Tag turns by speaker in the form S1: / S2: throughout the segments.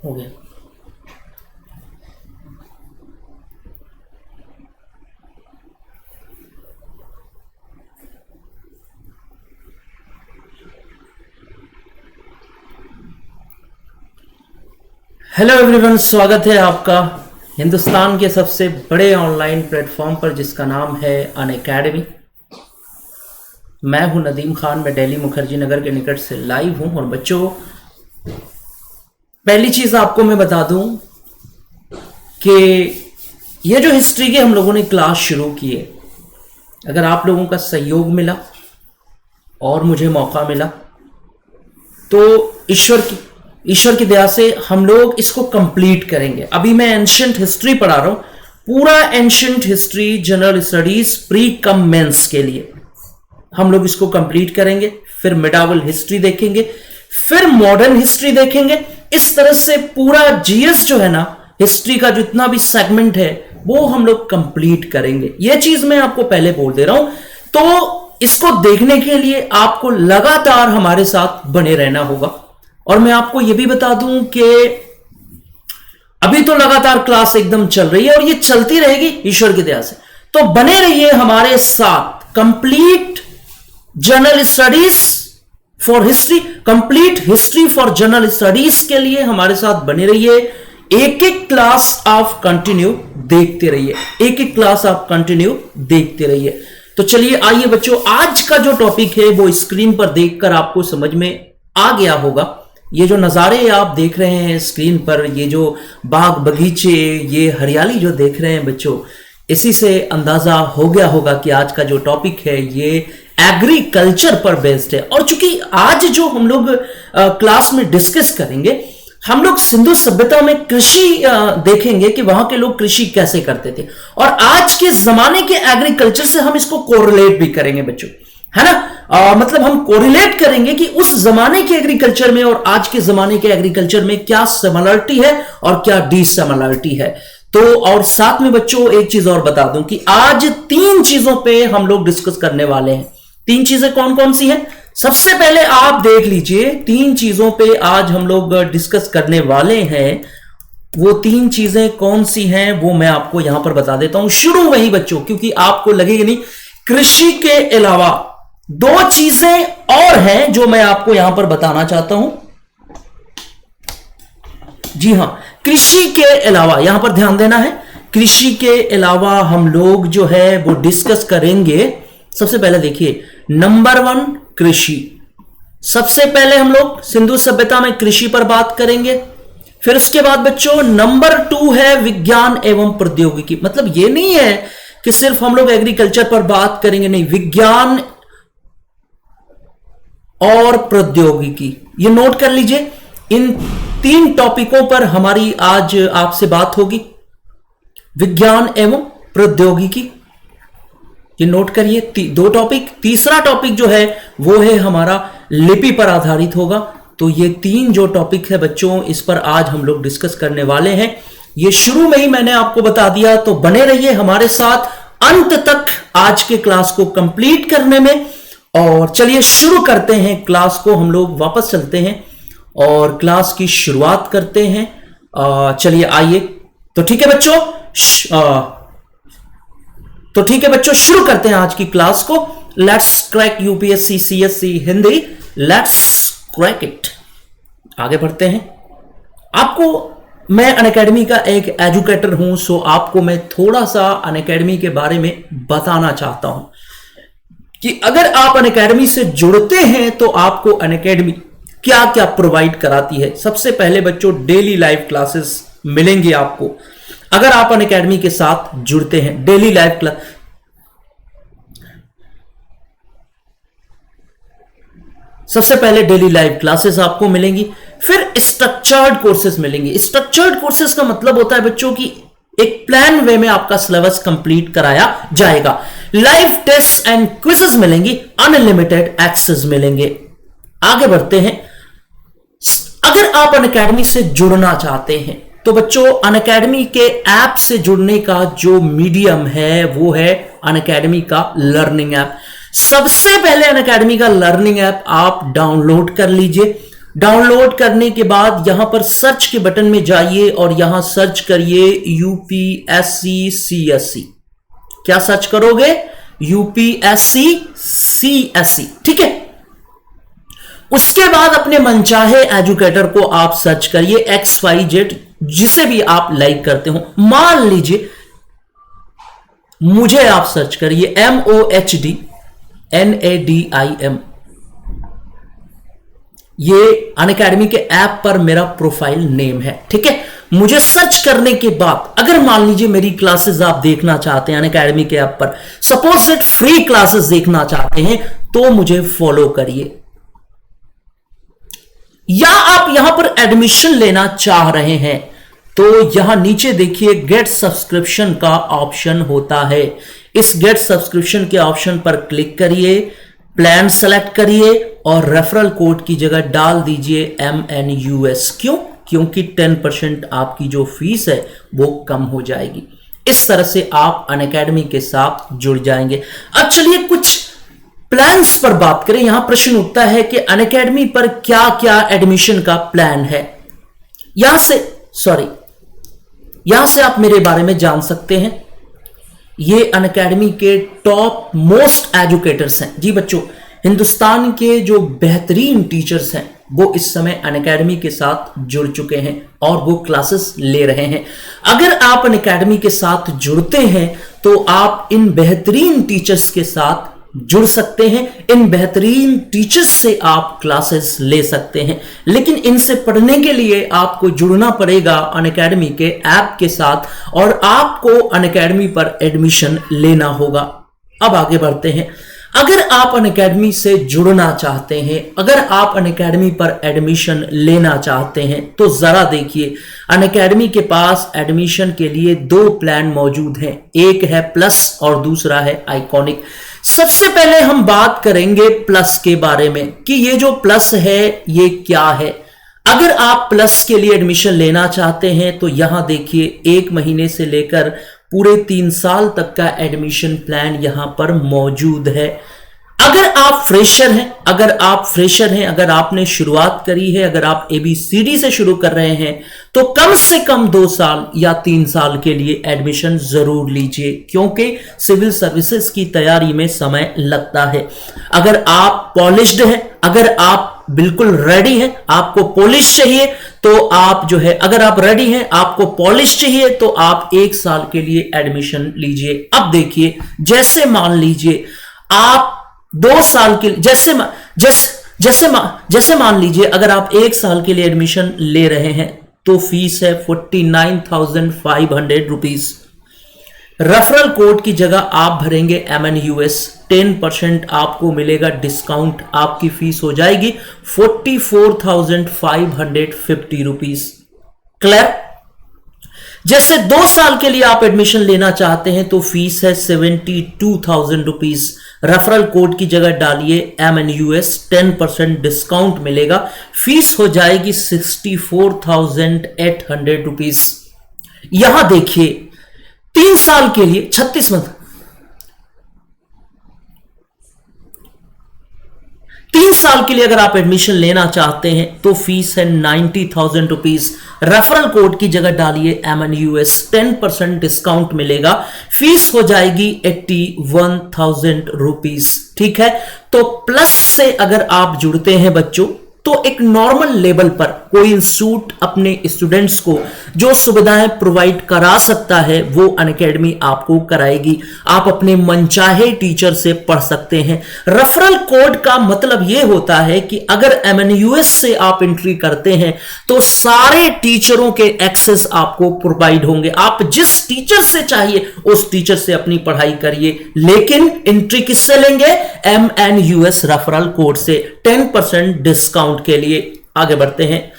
S1: हो गया। Hello everyone, स्वागत है आपका हिंदुस्तान के सबसे बड़े ऑनलाइन प्लेटफॉर्म पर जिसका नाम है अनअकैडमी। मैं हूं नदीम खान, मैं दिल्ली मुखर्जी नगर के निकट से लाइव हूं। और बच्चों, पहली चीज आपको मैं बता दूं कि ये जो हिस्ट्री के हम लोगों ने क्लास शुरू की है, अगर आप लोगों का सहयोग मिला और मुझे मौका मिला तो ईश्वर की दया से हम लोग इसको कंप्लीट करेंगे। अभी मैं एंशिएंट हिस्ट्री पढ़ा रहा हूं, पूरा ancient history general studies pre cum mains के लिए हम लोग इसको कंप्लीट करेंगे। फिर मिडावल हिस्ट्री देखेंगे, फिर मॉडर्न हिस्ट्री देखेंगे। इस तरह से पूरा जीएस जो है ना, हिस्ट्री का जितना भी सेगमेंट है वो हम लोग कंप्लीट करेंगे। ये चीज मैं आपको पहले बोल दे रहा हूं। तो इसको देखने के लिए आपको लगातार हमारे साथ बने रहना होगा। और मैं आपको यह भी बता दूं कि अभी तो लगातार क्लास एकदम चल रही है और ये चलती रहेगी ईश्वर की दया से। तो बने रहिए हमारे साथ। Complete general studies for history, complete history for general studies के लिए हमारे साथ बने रहिए। एक एक क्लास आप कंटिन्यू देखते रहिए, एक एक क्लास आप कंटिन्यू देखते रहिए। तो चलिए आइए बच्चों, आज का जो टॉपिक है वो स्क्रीन पर देखकर आपको समझ में आ गया होगा। ये जो नज़ारे आप देख रहे हैं स्क्रीन पर, ये जो बाग बगीचे, ये हरियाली जो देख रहे हैं बच्चों, इसी से अंदाजा हो गया होगा कि आज का जो टॉपिक है ये एग्रीकल्चर पर बेस्ड है। और चूंकि आज जो हम लोग क्लास में डिस्कस करेंगे, हम लोग सिंधु सभ्यता में कृषि देखेंगे कि वहां के लोग कृषि कैसे करते थे, और आज के जमाने के एग्रीकल्चर से हम इसको कोरिलेट भी करेंगे बच्चों, है ना। मतलब हम कोरिलेट करेंगे कि उस जमाने के एग्रीकल्चर में और आज के जमाने के एग्रीकल्चर में क्या सिमिलरिटी है और क्या डिसिमिलरिटी है। तो और साथ में बच्चों एक चीज और बता दूं कि आज 3 चीजों पे हम लोग डिस्कस करने वाले हैं। 3 चीजें कौन कौन सी हैं? सबसे पहले आप देख लीजिए, 3 चीजों पे आज हम लोग डिस्कस करने वाले हैं। वो 3 चीजें कौन सी हैं वो मैं आपको यहां पर बता देता हूं शुरू में ही बच्चों, क्योंकि आपको लगेगा नहीं। कृषि के अलावा 2 चीजें और हैं जो मैं आपको यहां पर बताना चाहता हूं। जी हां, कृषि के अलावा, यहां पर ध्यान देना है, कृषि के अलावा हम लोग जो है वो डिस्कस करेंगे। सबसे पहले देखिए, नंबर 1 कृषि। सबसे पहले हम लोग सिंधु सभ्यता में कृषि पर बात करेंगे। फिर उसके बाद बच्चों नंबर 2 है विज्ञान एवं प्रौद्योगिकी। मतलब ये नहीं है कि सिर्फ हम लोग एग्रीकल्चर पर बात करेंगे, नहीं, विज्ञान और प्रौद्योगिकी, ये नोट कर लीजिए। इन 3 टॉपिकों पर हमारी आज आपसे बात होगी, विज्ञान एवं प्रौद्योगिकी, ये नोट करिए। 2 टॉपिक। तीसरा टॉपिक जो है वो है हमारा लिपि पर आधारित होगा। तो ये 3 जो टॉपिक है बच्चों, इस पर आज हम लोग डिस्कस करने वाले हैं। ये शुरू में ही मैंने आपको बता दिया, तो बने रहिए हमारे साथ अंत तक आज के क्लास को कंप्लीट करने में। और चलिए शुरू करते हैं क्लास को। हम लोग वापस चलते हैं और क्लास की शुरुआत करते हैं। चलिए आइए। तो ठीक है बच्चों, शुरू करते हैं आज की क्लास को। Let's crack UPSC CSC Hindi, let's crack it. आगे बढ़ते हैं। आपको मैं अनअकैडमी का एक एजुकेटर हूं, सो आपको मैं थोड़ा सा अनअकैडमी के बारे में बताना चाहता हूं कि अगर आप अनअकैडमी से जुड़ते हैं तो आपको अनअकैडमी क्या क्या प्रोवाइड कराती है। सबसे पहले बच्चों डेली लाइव क्लासेस मिलेंगी आपको अगर आप अनअकैडमी के साथ जुड़ते हैं। डेली लाइव क्लास, सबसे पहले डेली लाइव क्लासेस आपको मिलेंगी। फिर स्ट्रक्चर्ड कोर्सेज मिलेंगे। स्ट्रक्चर्ड कोर्सेज का मतलब होता है बच्चों की एक प्लान वे में आपका सिलेबस कंप्लीट कराया जाएगा। लाइव टेस्ट एंड क्विजेस मिलेंगी, अनलिमिटेड एक्सेस मिलेंगे। आगे बढ़ते हैं। अगर आप अनअकैडमी से जुड़ना चाहते हैं तो बच्चों अनअकैडमी के ऐप से जुड़ने का जो मीडियम है वो है अनअकैडमी का लर्निंग ऐप। सबसे पहले अनअकैडमी का लर्निंग ऐप आप डाउनलोड कर लीजिए। डाउनलोड करने के बाद यहां पर सर्च के बटन में जाइए और यहां सर्च करिए यूपीएससी सीएससी। क्या सर्च करोगे? यूपीएससी सीएससी, ठीक है। उसके बाद अपने मनचाहे एजुकेटर को आप सर्च करिए, XYZ, जिसे भी आप लाइक करते हो। मान लीजिए मुझे आप सर्च करिए MOHDNADIM। ये अनअकैडमी के ऐप पर मेरा प्रोफाइल नेम है, ठीक है। मुझे सर्च करने के बाद अगर मान लीजिए मेरी क्लासेस आप देखना चाहते हैं अनअकैडमी के ऐप पर, सपोज सेट फ्री क्लासेस देखना चाहते हैं, तो मुझे फॉलो करिए। या आप यहां पर एडमिशन लेना चाह रहे हैं तो यहां नीचे देखिए गेट सब्सक्रिप्शन का ऑप्शन होता है। इस गेट सब्सक्रिप्शन के ऑप्शन पर क्लिक करिए, प्लान सेलेक्ट करिए और रेफरल कोड की जगह डाल दीजिए MNUS। क्यों? क्योंकि 10% आपकी जो फीस है वो कम हो जाएगी। इस तरह से आप अनअकैडमी के साथ जुड़ जाएंगे। अब चलिए कुछ प्लान्स पर बात करें। यहां प्रश्न उठता है कि अनअकैडमी पर क्या क्या एडमिशन का प्लान है। यहां से आप मेरे बारे में जान सकते हैं। ये अनअकैडमी के टॉप मोस्ट एजुकेटर्स हैं। जी बच्चों, हिंदुस्तान के जो बेहतरीन टीचर्स हैं वो इस समय अनअकैडमी के साथ जुड़ चुके हैं और वो क्लासेस ले रहे हैं। अगर आप अनअकैडमी के साथ जुड़ते हैं तो आप इन बेहतरीन टीचर्स के साथ जुड़ सकते हैं। इन बेहतरीन टीचर्स से आप क्लासेस ले सकते हैं, लेकिन इनसे पढ़ने के लिए आपको जुड़ना पड़ेगा अनअकैडमी के ऐप के साथ और आपको अनअकैडमी पर एडमिशन लेना होगा। अब आगे बढ़ते हैं। अगर आप अनअकैडमी से जुड़ना चाहते हैं, अगर आप अनअकैडमी पर एडमिशन लेना चाहते हैं, तो जरा देखिए अनअकैडमी के पास एडमिशन के लिए 2 प्लान मौजूद हैं। एक है प्लस और दूसरा है आइकॉनिक। सबसे पहले हम बात करेंगे प्लस के बारे में कि ये जो प्लस है ये क्या है। अगर आप प्लस के लिए एडमिशन लेना चाहते हैं तो यहां देखिए 1 महीने से लेकर पूरे 3 साल तक का एडमिशन प्लान यहां पर मौजूद है। अगर आप फ्रेशर हैं, अगर आपने शुरुआत करी है, अगर आप ABCD से शुरू कर रहे हैं, तो कम से कम 2 साल या 3 साल के लिए एडमिशन जरूर लीजिए, क्योंकि सिविल सर्विसेज की तैयारी में समय लगता है। अगर आप पॉलिश्ड हैं, अगर आप बिल्कुल रेडी हैं, आपको पॉलिश चाहिए तो आप जो है, अगर आप रेडी हैं, आपको पॉलिश चाहिए तो आप 1 साल के लिए एडमिशन लीजिए। अब देखिए, जैसे मान लीजिए आप 2 साल के जैसे मान लीजिए अगर आप 1 साल के लिए एडमिशन ले रहे हैं तो फीस है 49,500 रुपीज। रेफरल कोड की जगह आप भरेंगे MNUS, 10% आपको मिलेगा डिस्काउंट। आपकी फीस हो जाएगी 44,550 रुपीज। क्लियर? जैसे 2 साल के लिए आप एडमिशन लेना चाहते हैं तो फीस है 72,000 रुपीज। रेफरल कोड की जगह डालिए MNUS, 10% डिस्काउंट मिलेगा। फीस हो जाएगी 64,800 रुपीज। यहां देखिए 3 साल के लिए 3 साल के लिए अगर आप एडमिशन लेना चाहते हैं तो फीस है 90,000 रुपीज। रेफरल कोड की जगह डालिए MNUS, 10% डिस्काउंट मिलेगा। फीस हो जाएगी 81,000 रुपीज। ठीक है, तो प्लस से अगर आप जुड़ते हैं बच्चों तो एक नॉर्मल लेवल पर कोई इंस्टीट्यूट अपने स्टूडेंट्स को जो सुविधाएं प्रोवाइड करा सकता है वो अनअकैडमी आपको कराएगी। आप अपने मनचाहे टीचर से पढ़ सकते हैं। रेफरल कोड का मतलब यह होता है कि अगर MNUS से आप एंट्री करते हैं तो सारे टीचरों के एक्सेस आपको प्रोवाइड होंगे। आप जिस टीचर से चाहिए उस टीचर से अपनी पढ़ाई करिए, लेकिन एंट्री किससे लेंगे? MNUS रेफरल कोड से 10% डिस्काउंट के लिए। आगे बढ़ते हैं।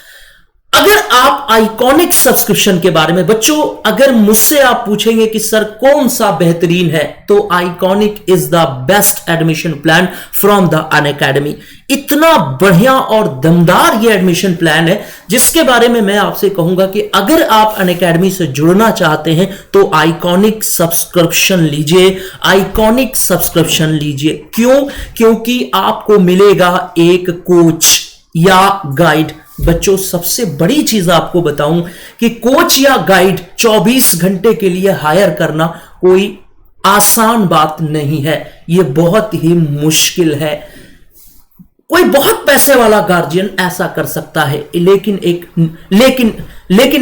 S1: अगर आप आइकॉनिक सब्सक्रिप्शन के बारे में बच्चों अगर मुझसे आप पूछेंगे कि सर कौन सा बेहतरीन है, तो iconic is the best admission plan from the Unacademy. इतना बढ़िया और दमदार ये एडमिशन प्लान है जिसके बारे में मैं आपसे कहूंगा कि अगर आप अनअकैडमी से जुड़ना चाहते हैं तो आइकॉनिक सब्सक्रिप्शन लीजिए। आइकॉनिक सब्सक्रिप्शन लीजिए। क्यों? क्योंकि आपको मिलेगा एक कोच, या गाइड। बच्चों सबसे बड़ी चीज आपको बताऊं कि कोच या गाइड 24 घंटे के लिए हायर करना कोई आसान बात नहीं है, यह बहुत ही मुश्किल है। कोई बहुत पैसे वाला गार्जियन ऐसा कर सकता है, लेकिन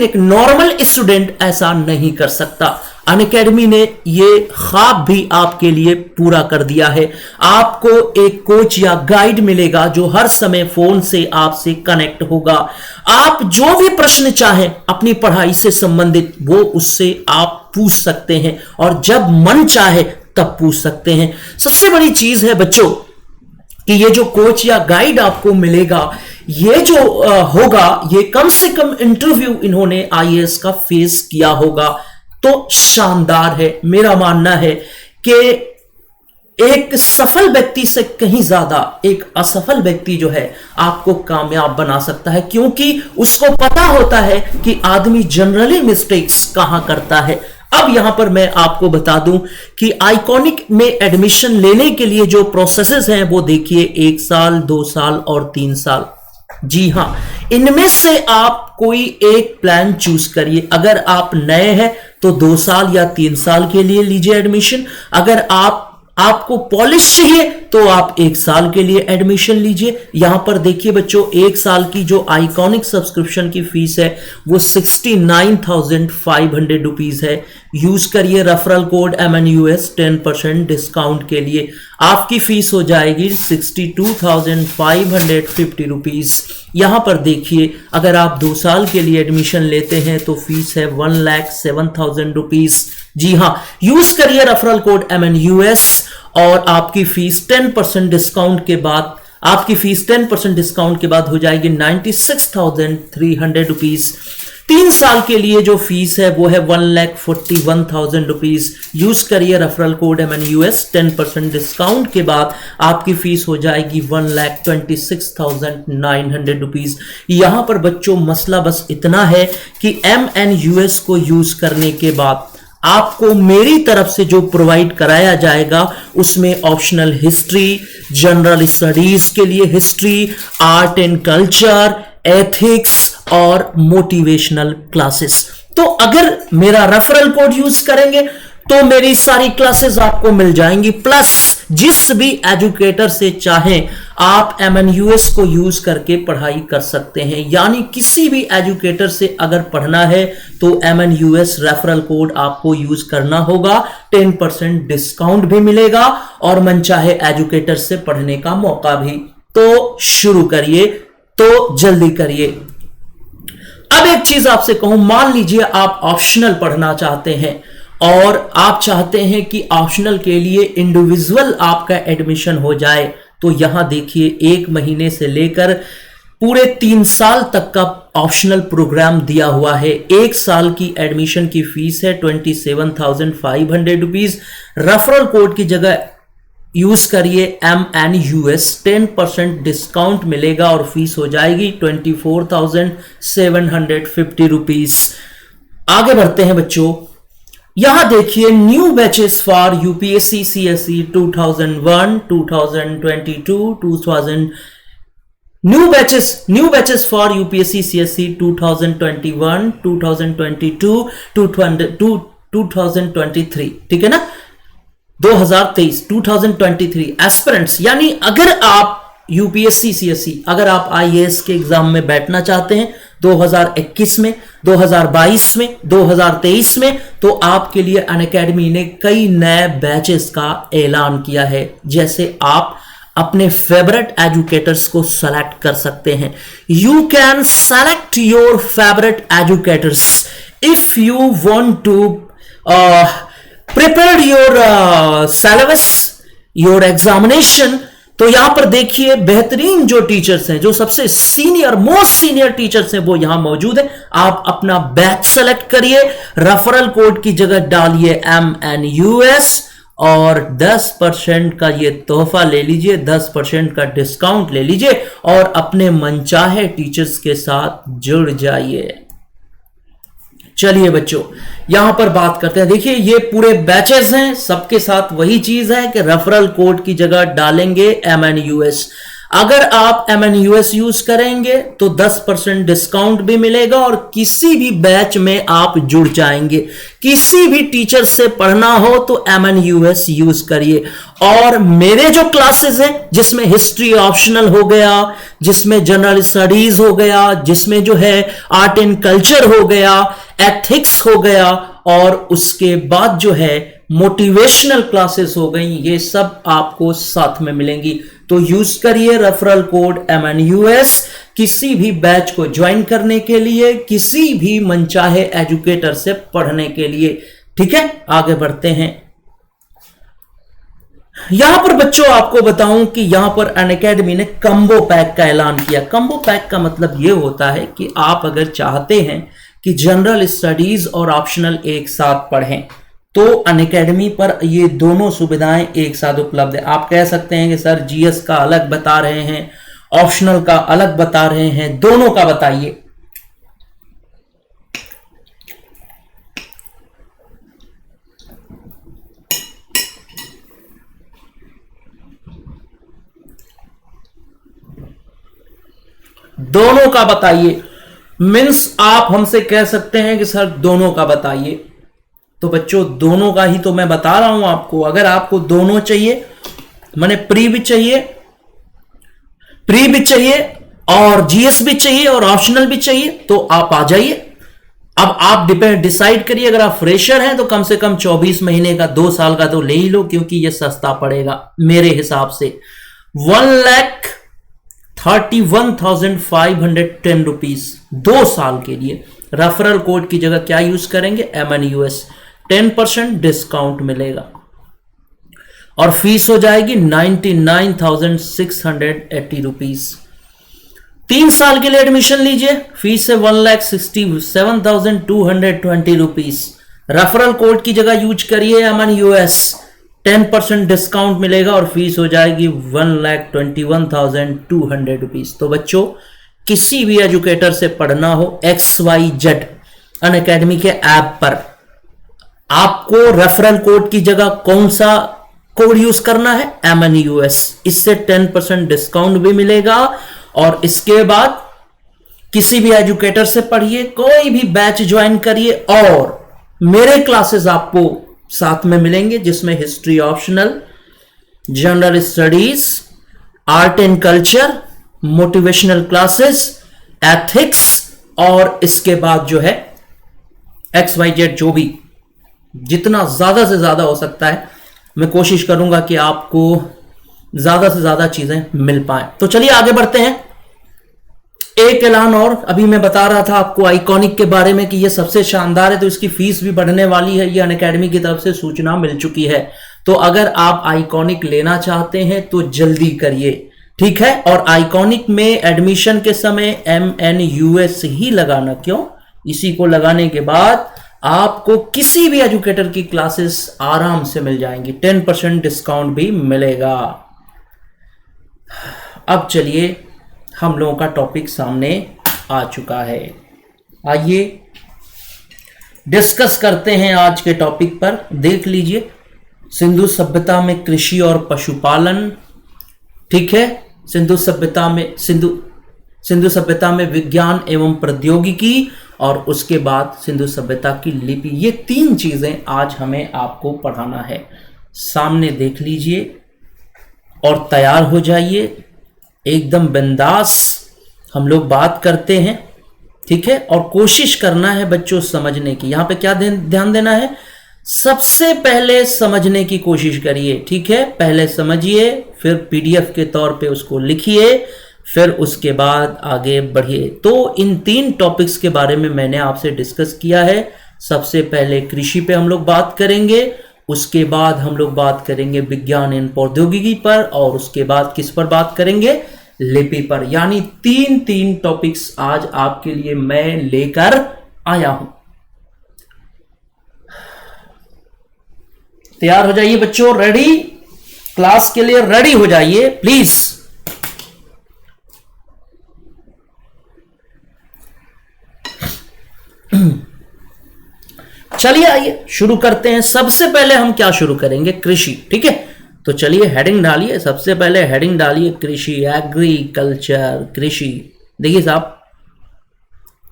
S1: एक नॉर्मल स्टूडेंट ऐसा नहीं कर सकता। अनअकैडमी ने ये ख्वाब भी आपके लिए पूरा कर दिया है। आपको एक कोच या गाइड मिलेगा जो हर समय फोन से आपसे कनेक्ट होगा। आप जो भी प्रश्न चाहें अपनी पढ़ाई से संबंधित वो उससे आप पूछ सकते हैं, और जब मन चाहे तब पूछ सकते हैं। सबसे बड़ी चीज है बच्चों कि ये जो कोच या गाइड आपको मिलेगा, ये जो होगा, ये कम से कम इंटरव्यू इन्होंने आईएएस का फेस किया होगा, तो शानदार है। मेरा मानना है कि एक सफल व्यक्ति से कहीं ज्यादा एक असफल व्यक्ति जो है आपको कामयाब बना सकता है, क्योंकि उसको पता होता है कि आदमी जनरली मिस्टेक्स कहां करता है। अब यहां पर मैं आपको बता दूं कि आइकॉनिक में एडमिशन लेने के लिए जो प्रोसेसेस हैं वो देखिए 1 साल, 2 साल और 3 साल। जी हां, इनमें से आप कोई एक प्लान चूज करिए। अगर आप नए हैं तो 2 साल या 3 साल के लिए लीजिए एडमिशन। अगर आपको पॉलिश चाहिए तो आप 1 साल के लिए एडमिशन लीजिए। यहां पर देखिए बच्चों, 1 साल की जो आइकॉनिक सब्सक्रिप्शन की फीस है वो 69,500 रुपीज है। यूज करिए रेफरल कोड MNUS 10% डिस्काउंट के लिए। आपकी फीस हो जाएगी 62,550 रुपीज। यहां पर देखिए, अगर आप 2 साल के लिए एडमिशन लेते हैं तो फीस है 1,07,000 रुपीज। जी हां, यूज करिए रेफरल कोड MNUS और आपकी फीस 10% डिस्काउंट के बाद हो जाएगी 96,300 रुपीज। 3 साल के लिए जो फीस है वो है 1,41,000 रुपीज। यूज करिए रेफरल कोड MNUS 10% डिस्काउंट के बाद आपकी फीस हो जाएगी 1,26,900 रुपीज। यहां पर बच्चों मसला बस इतना है कि MNUS को यूज करने के बाद आपको मेरी तरफ से जो प्रोवाइड कराया जाएगा उसमें ऑप्शनल हिस्ट्री, जनरल स्टडीज के लिए history, art and culture, ethics और मोटिवेशनल क्लासेस। तो अगर मेरा रेफरल कोड यूज करेंगे तो मेरी सारी क्लासेस आपको मिल जाएंगी, प्लस जिस भी एजुकेटर से चाहें आप MNUS को यूज करके पढ़ाई कर सकते हैं। यानी किसी भी एजुकेटर से अगर पढ़ना है तो MNUS रेफरल कोड आपको यूज करना होगा। 10% डिस्काउंट भी मिलेगा और मनचाहे एजुकेटर से पढ़ने का मौका भी। तो शुरू करिए, तो जल्दी करिए। अब एक चीज आपसे कहूं, मान लीजिए आप ऑप्शनल पढ़ना चाहते हैं और आप चाहते हैं कि ऑप्शनल के लिए इंडिविजुअल आपका एडमिशन हो जाए, तो यहां देखिए 1 महीने से लेकर पूरे 3 साल तक का ऑप्शनल प्रोग्राम दिया हुआ है। 1 साल की एडमिशन की फीस है 27,500 रुपीज। रेफरल कोड की जगह यूज करिए MNUS, 10% डिस्काउंट मिलेगा और फीस हो जाएगी 24,750 रुपीज। आगे बढ़ते हैं बच्चों, यहां देखिए new batches for UPSC CSE 2001, 2022, 2000 new batches for UPSC CSE 2021, 2022, 2023, ठीक है ना, 2023 एस्पिरेंट्स। यानी अगर आप UPSC CSE, अगर आप IAS के एग्जाम में बैठना चाहते हैं 2021 में, 2022 में, 2023 में, तो आपके लिए अनअकैडमी ने कई नए बैचेस का ऐलान किया है। जैसे आप अपने फेवरेट एजुकेटर्स को सेलेक्ट कर सकते हैं। You can select your favourite educators if you want to prepare your syllabus, your examination. तो यहां पर देखिए बेहतरीन जो टीचर्स हैं, जो सबसे सीनियर, मोस्ट सीनियर टीचर्स हैं, वो यहां मौजूद है। आप अपना बैच सेलेक्ट करिए, रेफरल कोड की जगह डालिए MNUS और 10% का ये तोहफा ले लीजिए, 10% का डिस्काउंट ले लीजिए और अपने मनचाहे टीचर्स के साथ जुड़ जाइए। चलिए बच्चों, यहां पर बात करते हैं। देखिए ये पूरे बैचेस हैं, सबके साथ वही चीज है कि रेफरल कोड की जगह डालेंगे MNUS। अगर आप MNUS यूज करेंगे तो 10% डिस्काउंट भी मिलेगा और किसी भी बैच में आप जुड़ जाएंगे। किसी भी टीचर से पढ़ना हो तो MNUS यूज करिए। और मेरे जो क्लासेस हैं जिसमें हिस्ट्री ऑप्शनल हो गया, जिसमें जनरल स्टडीज हो गया, जिसमें जो है आर्ट एंड कल्चर हो गया, एथिक्स हो गया, और उसके बाद जो है मोटिवेशनल क्लासेस हो गई, ये सब आपको साथ में मिलेंगी। तो यूज करिए रेफरल कोड MNUS किसी भी बैच को ज्वाइन करने के लिए, किसी भी मनचाहे एजुकेटर से पढ़ने के लिए। ठीक है, आगे बढ़ते हैं। यहां पर बच्चों आपको बताऊं कि यहां पर अनअकैडमी ने कम्बो पैक का ऐलान किया। कम्बो पैक का मतलब यह होता है कि आप अगर चाहते हैं कि जनरल स्टडीज और ऑप्शनल एक साथ पढ़ें तो अनअकैडमी पर ये दोनों सुविधाएं एक साथ उपलब्ध है। आप कह सकते हैं कि सर GS का अलग बता रहे हैं, ऑप्शनल का अलग बता रहे हैं, दोनों का बताइए। दोनों का बताइए। मीन्स आप हमसे कह सकते हैं कि सर दोनों का बताइए, तो बच्चों दोनों का ही तो मैं बता रहा हूं आपको। अगर आपको दोनों चाहिए, माने प्री भी चाहिए और GS भी चाहिए और ऑप्शनल भी चाहिए, तो आप आ जाइए। अब आप डिसाइड करिए। अगर आप फ्रेशर हैं तो कम से कम 24 महीने का, 2 साल का तो ले ही लो, क्योंकि यह सस्ता पड़ेगा मेरे हिसाब से। 1,31,510 रुपीज 2 साल के लिए। रेफरल कोड की जगह क्या यूज करेंगे? MNUS। 10% डिस्काउंट मिलेगा और फीस हो जाएगी 99,680 रुपीज। 3 साल के लिए एडमिशन लीजिए, फीस है 1,67,220 रुपीज। रेफरल कोड की जगह यूज करिए MNUS, 10% डिस्काउंट मिलेगा और फीस हो जाएगी 1,21,200 रुपीज। तो बच्चों किसी भी एजुकेटर से पढ़ना हो XYZ अनअकैडमी के ऐप पर, आपको रेफरल कोड की जगह कौन सा कोड यूज करना है? MNUS। इससे 10% डिस्काउंट भी मिलेगा और इसके बाद किसी भी एजुकेटर से पढ़िए, कोई भी बैच ज्वाइन करिए और मेरे क्लासेस आपको साथ में मिलेंगे, जिसमें history optional, general studies, art and culture, motivational classes, ethics, और इसके बाद जो है XYZ, जो भी जितना ज्यादा से ज्यादा हो सकता है मैं कोशिश करूंगा कि आपको ज्यादा से ज्यादा चीजें मिल पाए। तो चलिए आगे बढ़ते हैं। एक ऐलान और, अभी मैं बता रहा था आपको आइकॉनिक के बारे में कि ये सबसे शानदार है, तो इसकी फीस भी बढ़ने वाली है। ये अनअकैडमी की तरफ से सूचना मिल चुकी है। तो अगर आप आइकॉनिक लेना चाहते हैं तो जल्दी करिए, ठीक है। और आइकॉनिक में एडमिशन के समय MNUS ही लगाना। क्यों? इसी को लगाने के बाद आपको किसी भी एजुकेटर की क्लासेस आराम से मिल जाएंगी, 10% डिस्काउंट भी मिलेगा। अब चलिए, हम लोगों का टॉपिक सामने आ चुका है। आइए डिस्कस करते हैं आज के टॉपिक पर। देख लीजिए, सिंधु सभ्यता में कृषि और पशुपालन, ठीक है। सिंधु सभ्यता में विज्ञान एवं प्रौद्योगिकी, और उसके बाद सिंधु सभ्यता की लिपि। ये 3 चीजें आज हमें आपको पढ़ाना है। सामने देख लीजिए और तैयार हो जाइए, एकदम बिंदास हम लोग बात करते हैं, ठीक है। और कोशिश करना है बच्चों समझने की। यहां पे क्या ध्यान देना है? सबसे पहले समझने की कोशिश करिए, ठीक है। पहले समझिए, फिर PDF के तौर पे उसको लिखिए, फिर उसके बाद आगे बढ़िए। तो इन 3 टॉपिक्स के बारे में मैंने आपसे डिस्कस किया है। सबसे पहले कृषि पे हम लोग बात करेंगे, उसके बाद हम लोग बात करेंगे विज्ञान एवं प्रौद्योगिकी पर, और उसके बाद किस पर बात करेंगे? लिपि पर। यानी 3 टॉपिक्स आज आपके लिए मैं लेकर आया हूं। तैयार हो जाइए बच्चों, रेडी, क्लास के लिए रेडी हो जाइए प्लीज। चलिए आइए शुरू करते हैं। सबसे पहले हम क्या शुरू करेंगे? कृषि, ठीक है। तो चलिए हेडिंग डालिए, सबसे पहले हेडिंग डालिए कृषि, एग्रीकल्चर, कृषि। देखिए साहब,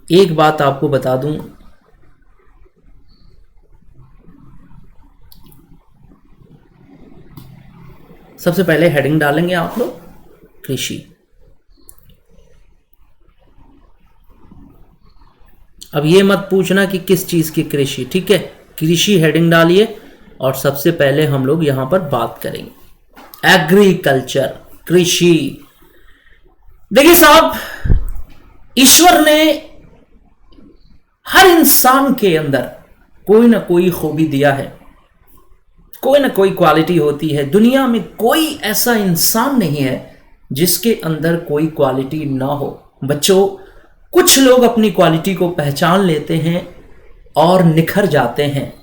S1: एक बात आपको बता दूं, सबसे पहले हेडिंग डालेंगे आप लोग कृषि। अब ये मत पूछना कि किस चीज की कृषि, ठीक है, कृषि हेडिंग डालिए और सबसे पहले हम लोग यहां पर बात करेंगे एग्रीकल्चर, कृषि। देखिए साहब, ईश्वर ने हर इंसान के अंदर कोई ना कोई खूबी दिया है, कोई ना कोई क्वालिटी होती है। दुनिया में कोई ऐसा इंसान नहीं है जिसके अंदर कोई क्वालिटी ना हो। बच्चों, कुछ लोग अपनी क्वालिटी को पहचान लेते हैं और निखर जाते हैं,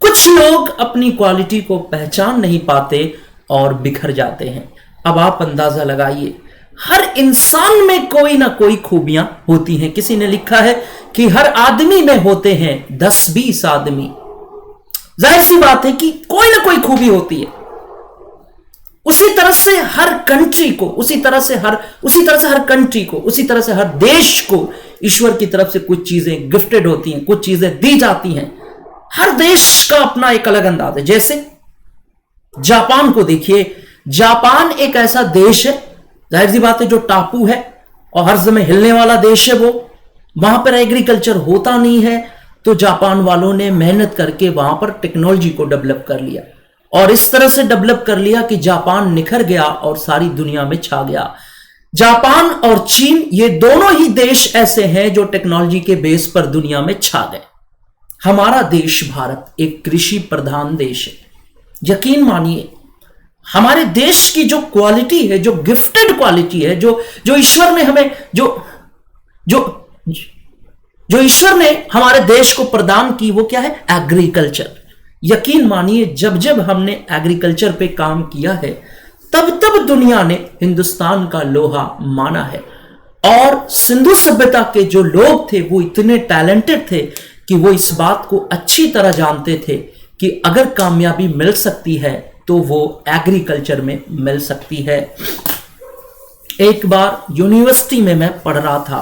S1: कुछ लोग अपनी क्वालिटी को पहचान नहीं पाते और बिखर जाते हैं। अब आप अंदाजा लगाइए, हर इंसान में कोई ना कोई खूबियां होती हैं। किसी ने लिखा है कि हर आदमी में होते हैं 10-20 आदमी। जाहिर सी बात है कि कोई ना कोई खूबी होती है। उसी तरह से हर कंट्री को, उसी तरह से हर कंट्री को, उसी तरह से हर देश को ईश्वर की तरफ से कुछ चीजें गिफ्टेड होती हैं, कुछ चीजें दी जाती हैं। हर देश का अपना एक अलग अंदाज है। जैसे जापान को देखिए, जापान एक ऐसा देश है, जाहिर सी बात है, जो टापू है और हर समय हिलने वाला देश है। वो वहां पर एग्रीकल्चर होता नहीं है, तो जापान वालों ने मेहनत करके वहां पर टेक्नोलॉजी को डेवलप कर लिया और इस तरह से डेवलप कर लिया कि जापान निखर गया और सारी दुनिया में छा गया। जापान और चीन, ये दोनों ही देश ऐसे हैं जो टेक्नोलॉजी के बेस पर दुनिया में छा गए। हमारा देश भारत एक कृषि प्रधान देश है। यकीन मानिए, हमारे देश की जो क्वालिटी है, जो गिफ्टेड क्वालिटी है, जो ईश्वर ने हमें जो ईश्वर ने हमारे देश को प्रदान की, वो क्या है? एग्रीकल्चर। यकीन मानिए, जब जब हमने एग्रीकल्चर पे काम किया है, तब तब दुनिया ने हिंदुस्तान का लोहा माना है। और सिंधु सभ्यता के जो लोग थे वो इतने टैलेंटेड थे कि वो इस बात को अच्छी तरह जानते थे कि अगर कामयाबी मिल सकती है तो वो एग्रीकल्चर में मिल सकती है। एक बार यूनिवर्सिटी में मैं पढ़ रहा था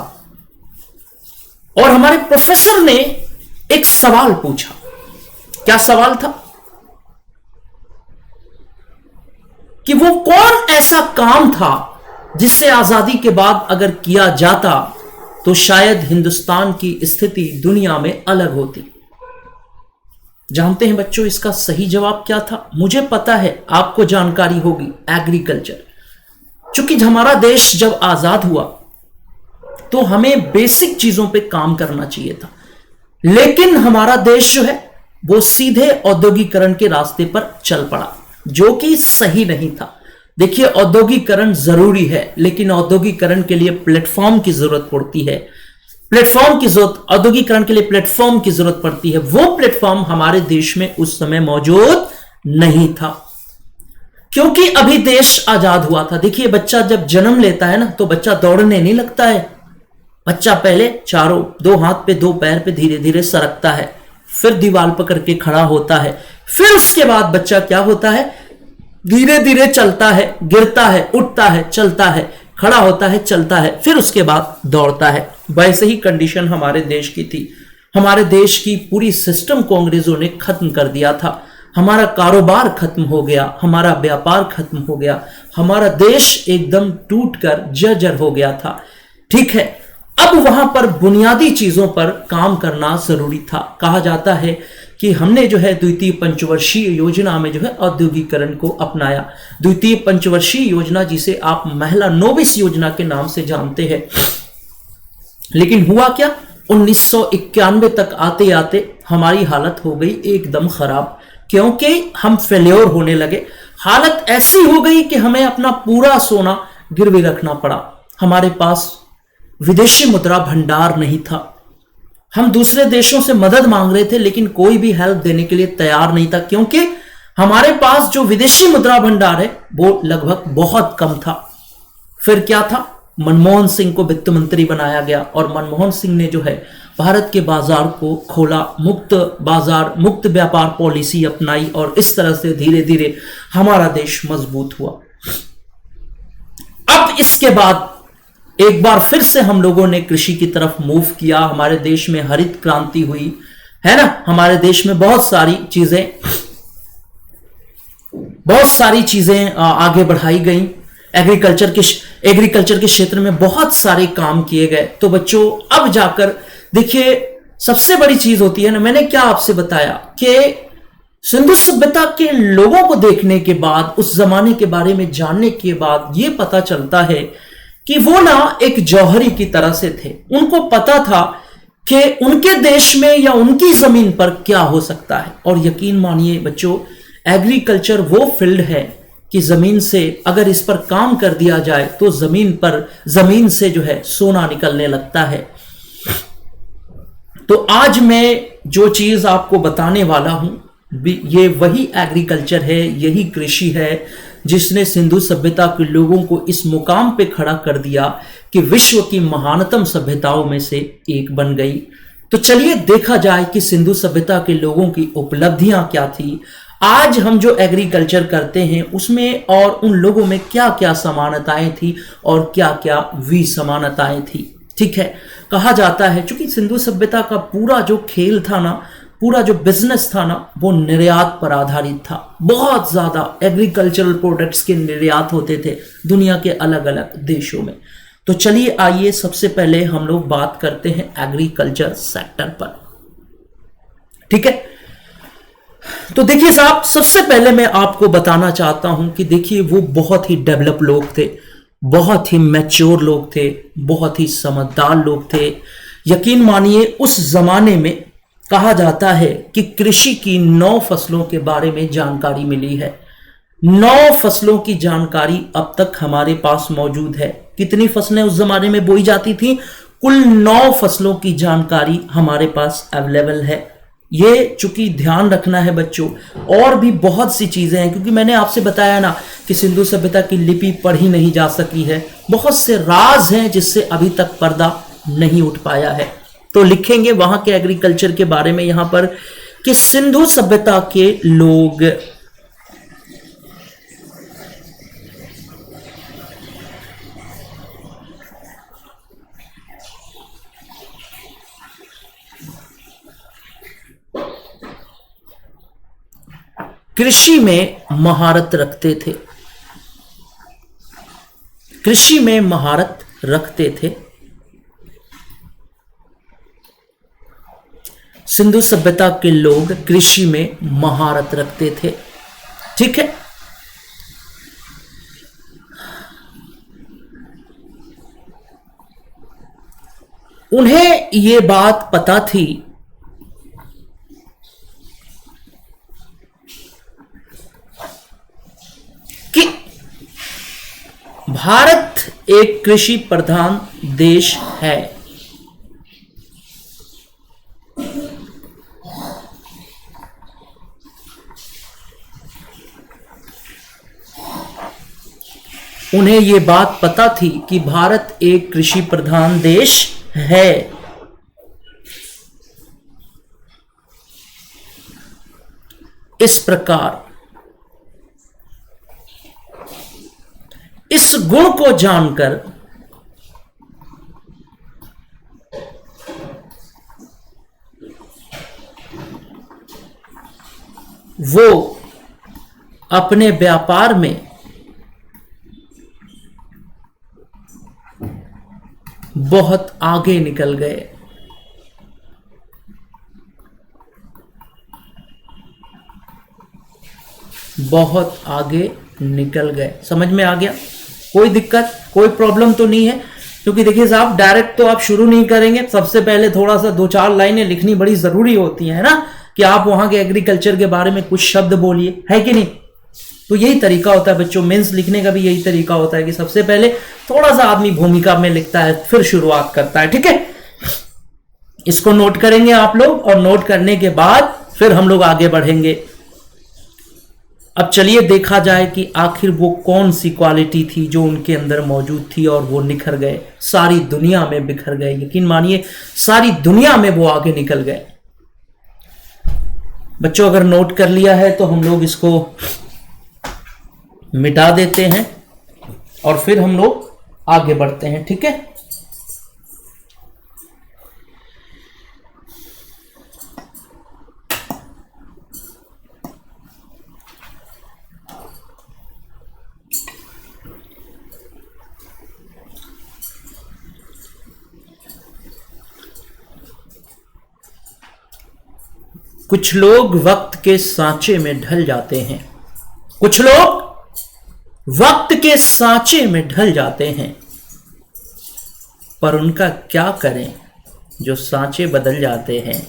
S1: और हमारे प्रोफेसर ने एक सवाल पूछा। क्या सवाल था? कि वो कौन ऐसा काम था जिससे आजादी के बाद अगर किया जाता तो शायद हिंदुस्तान की स्थिति दुनिया में अलग होती। जानते हैं बच्चों इसका सही जवाब क्या था? मुझे पता है आपको जानकारी होगी, एग्रीकल्चर। चूंकि हमारा देश जब आजाद हुआ तो हमें बेसिक चीजों पे काम करना चाहिए था, लेकिन हमारा देश जो है वो सीधे औद्योगिकरण के रास्ते पर चल पड़ा, जो कि सही नहीं था। देखिए, औद्योगिकरण जरूरी है, लेकिन औद्योगिकरण के लिए प्लेटफॉर्म की जरूरत पड़ती है। औद्योगिकरण के लिए प्लेटफॉर्म की जरूरत पड़ती है। वो प्लेटफॉर्म हमारे देश में उस समय मौजूद नहीं था, क्योंकि अभी देश आजाद हुआ था। देखिए, बच्चा जब जन्म लेता है ना, तो बच्चा दौड़ने नहीं लगता है। बच्चा पहले चारों, दो हाथ पे, दो पैर पे धीरे धीरे सरकता है, फिर दीवार पकड़ के खड़ा होता है, फिर उसके बाद बच्चा क्या होता है? धीरे धीरे चलता है, गिरता है, उठता है, चलता है, खड़ा होता है, चलता है, फिर उसके बाद दौड़ता है। वैसे ही कंडीशन हमारे देश की थी। हमारे देश की पूरी सिस्टम को अंग्रेजों ने खत्म कर दिया था। हमारा कारोबार खत्म हो गया, हमारा व्यापार खत्म हो गया, हमारा देश एकदम टूटकर जर्जर हो गया था। ठीक है, अब वहां पर बुनियादी चीजों पर काम करना जरूरी था। कहा जाता है कि हमने जो है द्वितीय पंचवर्षीय योजना में जो है औद्योगिकरण को अपनाया। द्वितीय पंचवर्षीय योजना, जिसे आप महिला नोबिस योजना के नाम से जानते हैं। लेकिन हुआ क्या? 1991 तक आते आते हमारी हालत हो गई एकदम खराब, क्योंकि हम फेल्योर होने लगे। हालत ऐसी हो गई कि हमें अपना पूरा सोना गिरवी रखना पड़ा। हमारे पास विदेशी मुद्रा भंडार नहीं था। हम दूसरे देशों से मदद मांग रहे थे, लेकिन कोई भी हेल्प देने के लिए तैयार नहीं था, क्योंकि हमारे पास जो विदेशी मुद्रा भंडार है वो लगभग बहुत कम था। फिर क्या था? मनमोहन सिंह को वित्त मंत्री बनाया गया और मनमोहन सिंह ने जो है भारत के बाजार को खोला, मुक्त बाजार, मुक्त व्यापार पॉलिसी अपनाई और इस तरह से धीरे धीरे हमारा देश मजबूत हुआ। अब इसके बाद एक बार फिर से हम लोगों ने कृषि की तरफ मूव किया, हमारे देश में हरित क्रांति हुई, है ना। हमारे देश में बहुत सारी चीजें आगे बढ़ाई गई। एग्रीकल्चर के क्षेत्र में बहुत सारे काम किए गए। तो बच्चों अब जाकर देखिए, सबसे बड़ी चीज होती है ना, मैंने क्या आपसे बताया कि सिंधु सभ्यता के लोगों को देखने के बाद, उस जमाने के बारे में जानने के बाद यह पता चलता है कि वो ना एक जौहरी की तरह से थे। उनको पता था कि उनके देश में या उनकी जमीन पर क्या हो सकता है। और यकीन मानिए बच्चों, एग्रीकल्चर वो फील्ड है कि जमीन से अगर इस पर काम कर दिया जाए तो जमीन से जो है सोना निकलने लगता है। तो आज मैं जो चीज आपको बताने वाला हूं, ये वही एग्रीकल्चर है, यही कृषि है जिसने सिंधु सभ्यता के लोगों को इस मुकाम पे खड़ा कर दिया कि विश्व की महानतम सभ्यताओं में से एक बन गई। तो चलिए देखा जाए कि सिंधु सभ्यता के लोगों की उपलब्धियां क्या थी, आज हम जो एग्रीकल्चर करते हैं उसमें और उन लोगों में क्या क्या समानताएं थी और क्या क्या विसमानताएं थी। ठीक है, कहा जाता है चूंकि सिंधु सभ्यता का पूरा जो खेल था ना, पूरा जो बिजनेस था ना, वो निर्यात पर आधारित था। बहुत ज्यादा एग्रीकल्चरल प्रोडक्ट्स के निर्यात होते थे दुनिया के अलग अलग देशों में। तो चलिए आइए सबसे पहले हम लोग बात करते हैं एग्रीकल्चर सेक्टर पर। ठीक है, तो देखिए साहब, सबसे पहले मैं आपको बताना चाहता हूं कि देखिए वो बहुत ही डेवलप लोग थे, बहुत ही मैच्योर लोग थे, बहुत ही समझदार लोग थे। यकीन मानिए उस जमाने में कहा जाता है कि कृषि की 9 फसलों के बारे में जानकारी मिली है। 9 फसलों की जानकारी अब तक हमारे पास मौजूद है। कितनी फसलें उस जमाने में बोई जाती थी? कुल 9 फसलों की जानकारी हमारे पास अवेलेबल है। ये चूंकि ध्यान रखना है बच्चों, और भी बहुत सी चीजें हैं, क्योंकि मैंने आपसे बताया ना कि सिंधु सभ्यता की लिपि पढ़ी नहीं जा सकी है। बहुत से राज हैं जिससे अभी तक पर्दा नहीं उठ पाया है। तो लिखेंगे वहां के एग्रीकल्चर के बारे में यहां पर कि सिंधु सभ्यता के लोग कृषि में महारत रखते थे। कृषि में महारत रखते थे। सिंधु सभ्यता के लोग कृषि में महारत रखते थे। ठीक है, उन्हें यह बात पता थी कि भारत एक कृषि प्रधान देश है। उन्हें यह बात पता थी कि भारत एक कृषि प्रधान देश है। इस प्रकार इस गुण को जानकर वो अपने व्यापार में बहुत आगे निकल गए। बहुत आगे निकल गए। समझ में आ गया? कोई दिक्कत, कोई प्रॉब्लम तो नहीं है? क्योंकि देखिए साहब, डायरेक्ट तो आप शुरू नहीं करेंगे। सबसे पहले थोड़ा सा 2-4 लाइनें लिखनी बड़ी जरूरी होती है ना, कि आप वहां के एग्रीकल्चर के बारे में कुछ शब्द बोलिए, है कि नहीं? तो यही तरीका होता है बच्चों, मेंस लिखने का भी यही तरीका होता है कि सबसे पहले थोड़ा सा आदमी भूमिका में लिखता है, फिर शुरुआत करता है। ठीक है, इसको नोट करेंगे आप लोग, और नोट करने के बाद फिर हम लोग आगे बढ़ेंगे। अब चलिए देखा जाए कि आखिर वो कौन सी क्वालिटी थी जो उनके अंदर मौजूद थी और वो निखर गए, सारी दुनिया में बिखर गए। यकीन मानिए सारी दुनिया में वो आगे निकल गए। बच्चों अगर नोट कर लिया है तो हम लोग इसको मिटा देते हैं और फिर हम लोग आगे बढ़ते हैं, ठीक है। कुछ लोग वक्त के सांचे में ढल जाते हैं, कुछ लोग वक्त के सांचे में ढल जाते हैं, पर उनका क्या करें जो सांचे बदल जाते हैं,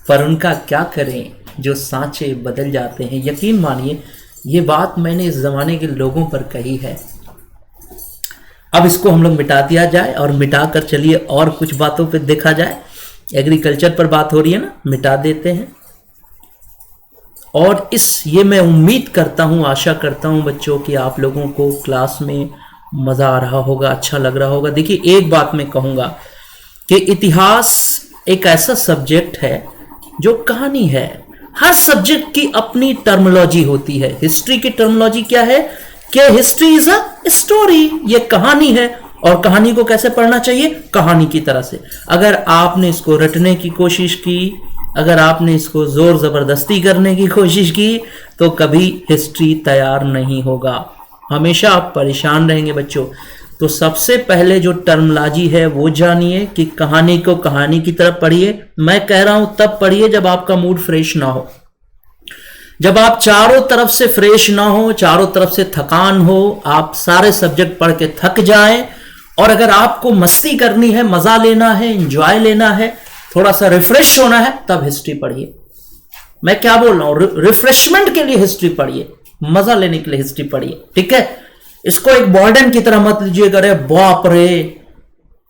S1: पर उनका क्या करें जो सांचे बदल जाते हैं। यकीन मानिए ये बात मैंने इस जमाने के लोगों पर कही है। अब इसको हम लोग मिटा दिया जाए और मिटाकर चलिए और कुछ बातों पे देखा जाए। एग्रीकल्चर पर बात हो रही है ना, मिटा देते हैं। और ये मैं उम्मीद करता हूँ, आशा करता हूँ बच्चों कि आप लोगों को क्लास में मज़ा आ रहा होगा, अच्छा लग रहा होगा। देखिए एक बात मैं कहूँगा कि इतिहास एक ऐसा सब्जेक्ट है जो कहानी है। हर सब्जेक्ट की अपनी टर्मिनोलॉजी होती है। हिस्ट्री की टर्मिनोलॉजी क्या है कि हिस्ट्री इज अ स्टोरी, ये कहानी है। और कहानी को कैसे पढ़ना चाहिए? कहानी की तरह से। अगर आपने इसको रटने की कोशिश की, अगर आपने इसको जोर जबरदस्ती करने की कोशिश की, तो कभी हिस्ट्री तैयार नहीं होगा, हमेशा आप परेशान रहेंगे बच्चों। तो सबसे पहले जो टर्मिनोलॉजी है वो जानिए कि कहानी को कहानी की तरफ पढ़िए। मैं कह रहा हूं तब पढ़िए जब आपका मूड फ्रेश ना हो, जब आप चारों तरफ से फ्रेश ना हो, चारों तरफ से थकान हो, आप सारे सब्जेक्ट पढ़ के थक जाएं। और अगर आपको मस्ती करनी है, मजा लेना है, एंजॉय लेना है, थोड़ा सा रिफ्रेश होना है, तब हिस्ट्री पढ़िए। मैं क्या बोल रहा हूं, रिफ्रेशमेंट के लिए हिस्ट्री पढ़िए, मजा लेने के लिए हिस्ट्री पढ़िए, ठीक है। इसको एक बर्डन की तरह मत लीजिएगा, अरे बाप रे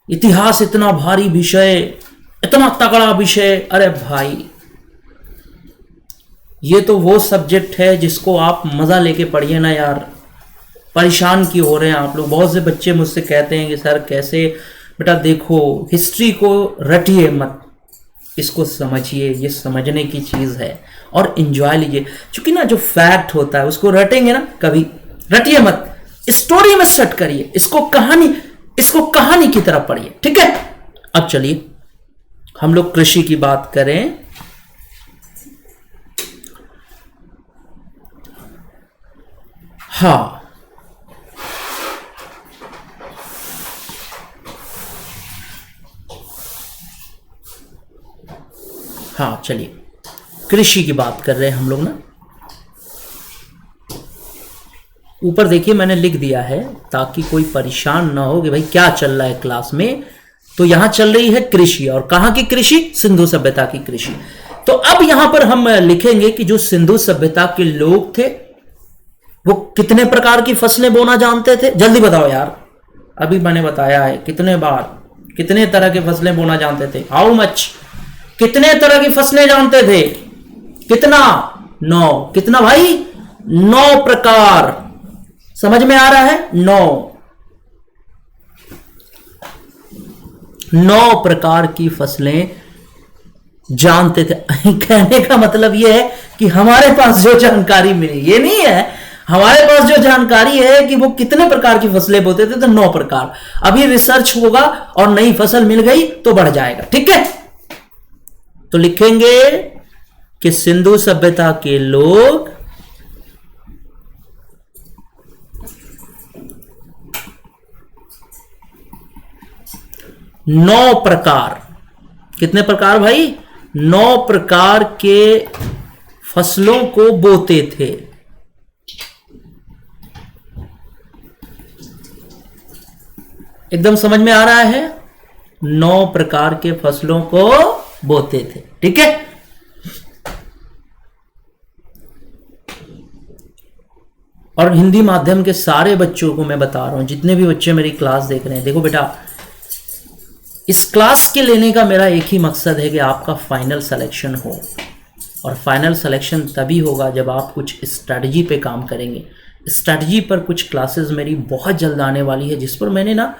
S1: इतिहास इतना भारी विषय, इतना तगड़ा विषय। अरे भाई ये तो वो सब्जेक्ट है जिसको आप मजा लेके पढ़िए ना यार। परेशान क्यों हो रहे हैं आप लोग? बहुत से बच्चे मुझसे कहते हैं कि सर कैसे? बेटा देखो हिस्ट्री को रटिए मत, इसको समझिए, ये समझने की चीज है और एंजॉय लीजिए। क्योंकि ना जो फैक्ट होता है उसको रटेंगे ना, कभी रटिए मत, स्टोरी में सेट करिए, इसको कहानी की तरह पढ़िए, ठीक है। अब चलिए हम लोग कृषि की बात करें। हाँ हाँ चलिए कृषि की बात कर रहे हैं हम लोग ना। ऊपर देखिए मैंने लिख दिया है ताकि कोई परेशान ना हो कि भाई क्या चल रहा है क्लास में। तो यहां चल रही है कृषि, और कहां की कृषि? सिंधु सभ्यता की कृषि। तो अब यहां पर हम लिखेंगे कि जो सिंधु सभ्यता के लोग थे वो कितने प्रकार की फसलें बोना जानते थे। जल्दी बताओ यार, अभी मैंने बताया है कितने बार, कितने तरह की फसलें बोना जानते थे। How much? कितने तरह की फसलें जानते थे? कितना? 9। कितना भाई? 9 प्रकार। समझ में आ रहा है? 9 प्रकार की फसलें जानते थे। कहने का मतलब यह है कि हमारे पास जो जानकारी मिली, ये नहीं है, हमारे पास जो जानकारी है कि वो कितने प्रकार की फसलें बोते थे, तो 9 प्रकार। अभी रिसर्च होगा और नई फसल मिल गई तो बढ़ जाएगा, ठीक है। तो लिखेंगे कि सिंधु सभ्यता के लोग नौ प्रकार, कितने प्रकार भाई? 9 प्रकार के फसलों को बोते थे। एकदम समझ में आ रहा है? 9 प्रकार के फसलों को बोते थे, ठीक है। और हिंदी माध्यम के सारे बच्चों को मैं बता रहा हूं, जितने भी बच्चे मेरी क्लास देख रहे हैं, देखो बेटा इस क्लास के लेने का मेरा एक ही मकसद है कि आपका फाइनल सिलेक्शन हो। और फाइनल सिलेक्शन तभी होगा जब आप कुछ स्ट्रैटेजी पे काम करेंगे। स्ट्रैटेजी पर कुछ क्लासेस मेरी बहुत जल्द आने वाली है, जिस पर मैंने ना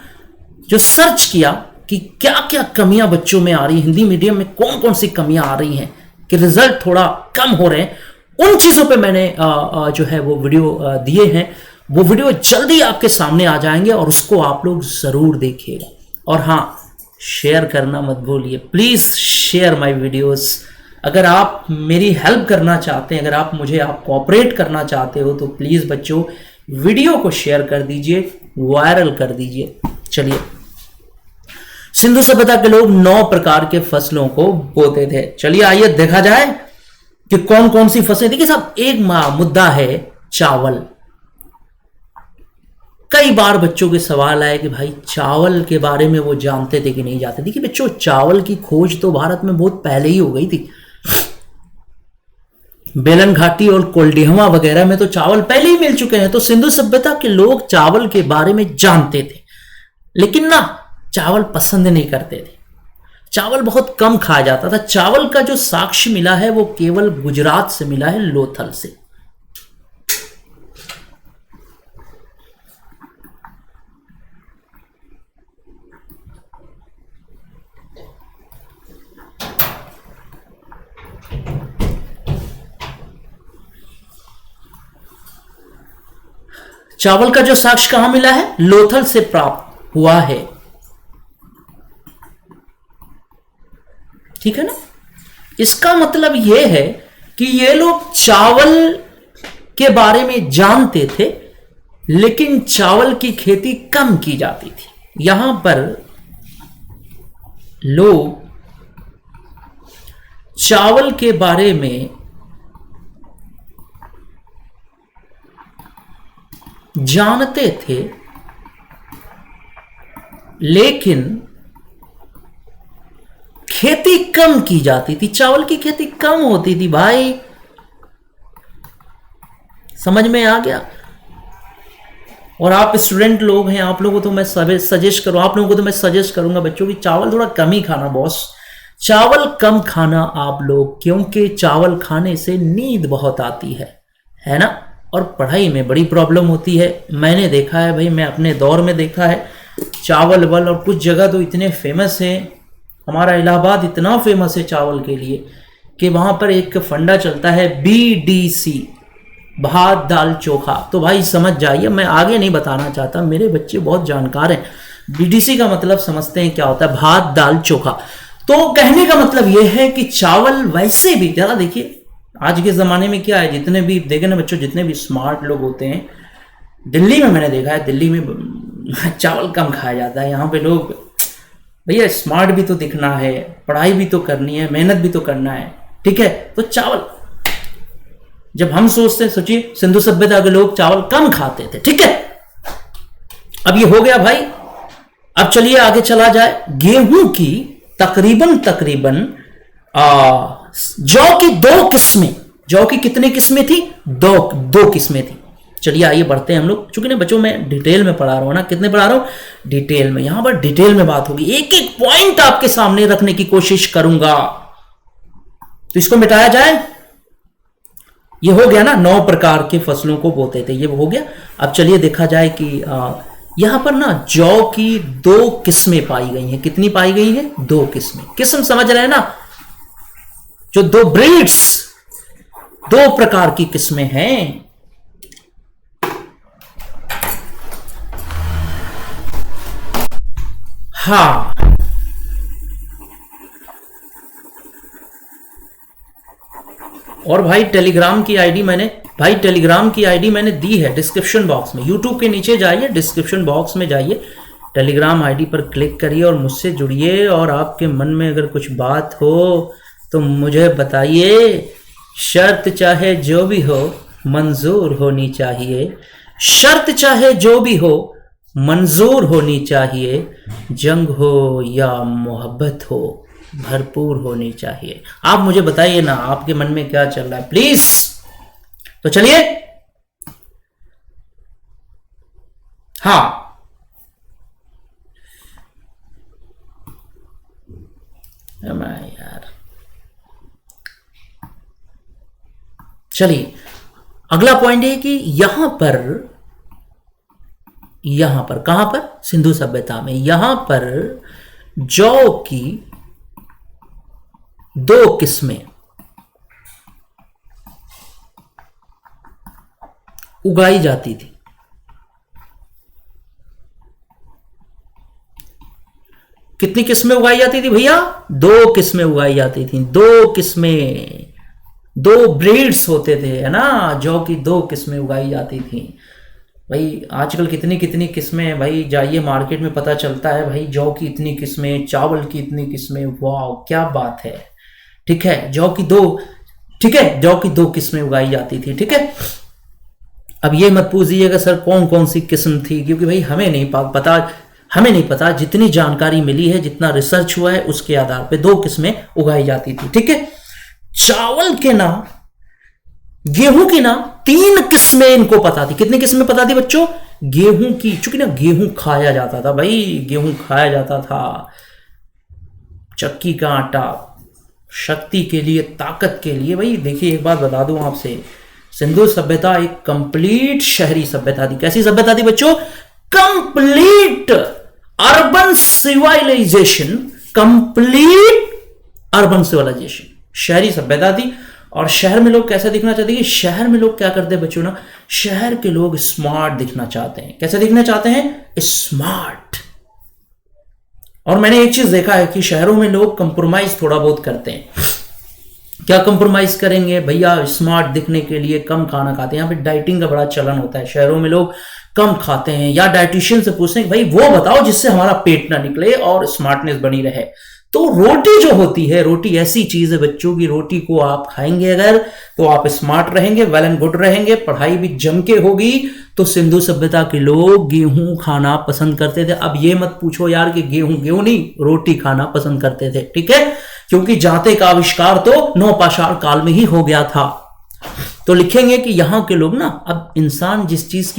S1: जो सर्च किया कि क्या क्या कमियां बच्चों में आ रही हैं, हिंदी मीडियम में कौन कौन सी कमियां आ रही हैं कि रिजल्ट थोड़ा कम हो रहे हैं, उन चीज़ों पे मैंने जो है वो वीडियो दिए हैं। वो वीडियो जल्दी आपके सामने आ जाएंगे और उसको आप लोग ज़रूर देखिएगा। और हाँ, शेयर करना मत भूलिए, प्लीज़ शेयर माय वीडियोस। अगर आप मेरी हेल्प करना चाहते हैं, अगर आप मुझे कोऑपरेट करना चाहते हो, तो प्लीज़ बच्चों वीडियो को शेयर कर दीजिए, वायरल कर दीजिए। चलिए, सिंधु सभ्यता के लोग 9 प्रकार के फसलों को बोते थे। चलिए आइए देखा जाए कि कौन कौन सी फसलें। देखिए साहब, एक मुद्दा है चावल। कई बार बच्चों के सवाल आए कि भाई चावल के बारे में वो जानते थे कि नहीं जानते। देखिए बच्चों, चावल की खोज तो भारत में बहुत पहले ही हो गई थी। बेलन घाटी और कोल्डिहवा वगैरह में तो चावल पहले ही मिल चुके हैं। तो सिंधु सभ्यता के लोग चावल के बारे में जानते थे, लेकिन ना चावल पसंद नहीं करते थे। चावल बहुत कम खाया जाता था। चावल का जो साक्ष्य मिला है वो केवल गुजरात से मिला है, लोथल से। चावल का जो साक्ष्य कहां मिला है? लोथल से प्राप्त हुआ है। ठीक है ना? इसका मतलब यह है कि ये लोग चावल के बारे में जानते थे, लेकिन चावल की खेती कम की जाती थी। यहां पर लोग चावल के बारे में जानते थे, लेकिन खेती कम की जाती थी। चावल की खेती कम होती थी भाई, समझ में आ गया? और आप स्टूडेंट लोग हैं, आप लोगों को तो मैं सजेस्ट करूं, आप लोगों को तो मैं सजेस्ट करूंगा बच्चों की चावल थोड़ा कम ही खाना। बॉस, चावल कम खाना आप लोग, क्योंकि चावल खाने से नींद बहुत आती है ना? और पढ़ाई में बड़ी प्रॉब्लम होती है। मैंने देखा है भाई, मैं अपने दौर में देखा है। चावल वल और कुछ जगह तो इतने फेमस हैं, हमारा इलाहाबाद इतना फेमस है चावल के लिए कि वहाँ पर एक फंडा चलता है BDC, भात दाल चोखा। तो भाई समझ जाइए, मैं आगे नहीं बताना चाहता, मेरे बच्चे बहुत जानकार हैं। BDC का मतलब समझते हैं क्या होता है? भात दाल चोखा। तो कहने का मतलब यह है कि चावल वैसे भी ज़्यादा, देखिए आज के ज़माने में क्या है, जितने भी देखे ना बच्चों, जितने भी स्मार्ट लोग होते हैं, दिल्ली में मैंने देखा है, दिल्ली में चावल कम खाया जाता है। यहाँ पे लोग, भैया स्मार्ट भी तो दिखना है, पढ़ाई भी तो करनी है, मेहनत भी तो करना है, ठीक है? तो चावल जब हम सोचते हैं, सोचिए सिंधु सभ्यता के लोग चावल कम खाते थे, ठीक है? अब ये हो गया भाई। अब चलिए आगे चला जाए। गेहूं की तकरीबन जौ की 2 किस्में। जौ की कितनी किस्में थी? दो किस्में थी। चलिए आइए बढ़ते हैं हम लोग, चूंकि ना बच्चों मैं डिटेल में पढ़ा रहा हूं ना, कितने पढ़ा रहा हूं? डिटेल में। यहां पर डिटेल में बात होगी, एक एक पॉइंट आपके सामने रखने की कोशिश करूंगा। तो इसको मिटाया जाए। ये हो गया ना, 9 प्रकार के फसलों को बोते थे, ये हो गया। अब चलिए देखा जाए कि यहां पर ना जौ की 2 किस्में पाई गई हैं। कितनी पाई गई है? 2 किस्में। किस्म समझ रहे हैं ना? जो 2 ब्रीड्स, 2 प्रकार की किस्में हैं। हाँ, और भाई टेलीग्राम की आईडी मैंने दी है डिस्क्रिप्शन बॉक्स में। यूट्यूब के नीचे जाइए, डिस्क्रिप्शन बॉक्स में जाइए, टेलीग्राम आईडी पर क्लिक करिए और मुझसे जुड़िए। और आपके मन में अगर कुछ बात हो तो मुझे बताइए। शर्त चाहे जो भी हो मंजूर होनी चाहिए, शर्त चाहे जो भी हो मंजूर होनी चाहिए। जंग हो या मोहब्बत हो भरपूर होनी चाहिए। आप मुझे बताइए ना, आपके मन में क्या चल रहा है प्लीज। तो चलिए, हाँ, यार चलिए अगला पॉइंट है कि यहां पर कहां पर, सिंधु सभ्यता में यहां पर जौ की 2 किस्में उगाई जाती थी। कितनी किस्में उगाई जाती थी भैया? 2 किस्में उगाई जाती थी। 2 किस्में, 2 ब्रीड्स होते थे, है ना, जौ की 2 किस्में उगाई जाती थी। भाई आजकल कितनी कितनी किस्में हैं भाई, जाइए मार्केट में पता चलता है भाई, जौ की इतनी किस्में, चावल की इतनी किस्में, वाह क्या बात है। ठीक है, जौ की 2 किस्में उगाई जाती थी। ठीक है, अब ये मत पूछिएगा सर कौन कौन सी किस्म थी, क्योंकि भाई हमें नहीं पता। जितनी जानकारी मिली है, जितना रिसर्च हुआ है, उसके आधार पे 2 किस्में उगाई जाती थी। ठीक है, चावल के नाम, गेहूं के नाम 3 किस्में इनको पता थी। कितनी किस्में पता थी बच्चों? गेहूं की, चूंकि ना गेहूं खाया जाता था भाई, गेहूं खाया जाता था। चक्की का आटा शक्ति के लिए, ताकत के लिए। भाई देखिए एक बात बता दूं आपसे, सिंधु सभ्यता एक कंप्लीट शहरी सभ्यता थी। कैसी सभ्यता थी बच्चों? कंप्लीट अर्बन सिविलाइजेशन, शहरी सभ्यता थी। और शहर में लोग कैसा दिखना चाहते हैं? शहर में लोग क्या करते हैं बच्चों ना, शहर के लोग स्मार्ट दिखना चाहते हैं। कैसे दिखना चाहते हैं? स्मार्ट। और मैंने एक चीज देखा है कि शहरों में लोग कंप्रोमाइज थोड़ा बहुत करते हैं। क्या कंप्रोमाइज करेंगे भैया? स्मार्ट दिखने के लिए कम खाना खाते हैं। यहाँ पे डाइटिंग का बड़ा चलन होता है, शहरों में लोग कम खाते हैं, या डाइटिशियन से पूछते हैं भाई वो बताओ जिससे हमारा पेट ना निकले और स्मार्टनेस बनी रहे। तो रोटी जो होती है, रोटी ऐसी चीज है बच्चों की, रोटी को आप खाएंगे अगर तो आप स्मार्ट रहेंगे, वेल एंड गुड रहेंगे, पढ़ाई भी जम के होगी। तो सिंधु सभ्यता के लोग गेहूं खाना पसंद करते थे। अब ये मत पूछो यार कि गेहूं नहीं, रोटी खाना पसंद करते थे। ठीक है, क्योंकि जाते का आविष्कार तो नौपाषाण काल में ही हो गया था। तो लिखेंगे कि यहां के लोग ना, अब इंसान जिस चीज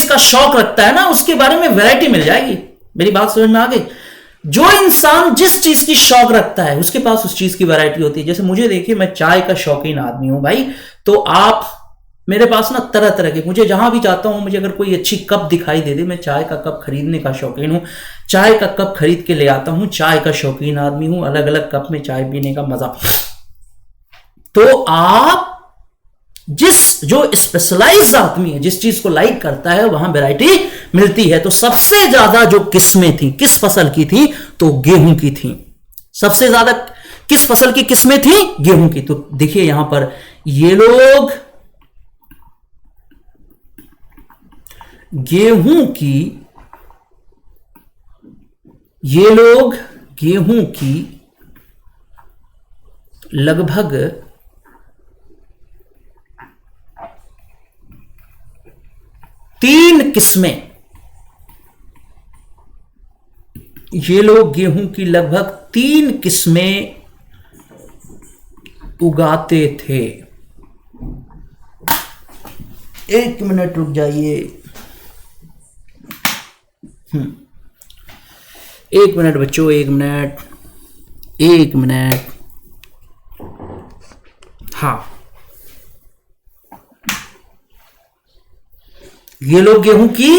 S1: का शौक रखता है ना, उसके बारे में वैरायटी मिल जाएगी। मेरी बात समझ में आ गई? जो इंसान जिस चीज की शौक रखता है उसके पास उस चीज की वैरायटी होती है। जैसे मुझे देखिए, मैं चाय का शौकीन आदमी हूं भाई, तो आप मेरे पास ना तरह तरह के, मुझे जहां भी जाता हूं, मुझे अगर कोई अच्छी कप दिखाई दे दे, मैं चाय का कप खरीदने का शौकीन हूं, चाय का कप खरीद के ले आता हूं। चाय का शौकीन आदमी हूं, अलग अलग कप में चाय पीने का मजा। तो आप जो स्पेशलाइज्ड आदमी है, जिस चीज को लाइक करता है, वहां वैरायटी मिलती है। तो सबसे ज्यादा जो किस्में थी, किस फसल की थी? तो गेहूं की थी। सबसे ज्यादा किस फसल की किस्में थी? गेहूं की। तो देखिए यहां पर ये लोग गेहूं की लगभग 3 किस्में, ये लोग गेहूं की लगभग 3 किस्में उगाते थे। 1 मिनट रुक जाइए। 1 मिनट बच्चों, 1 मिनट। हाँ, ये लोग गेहूं की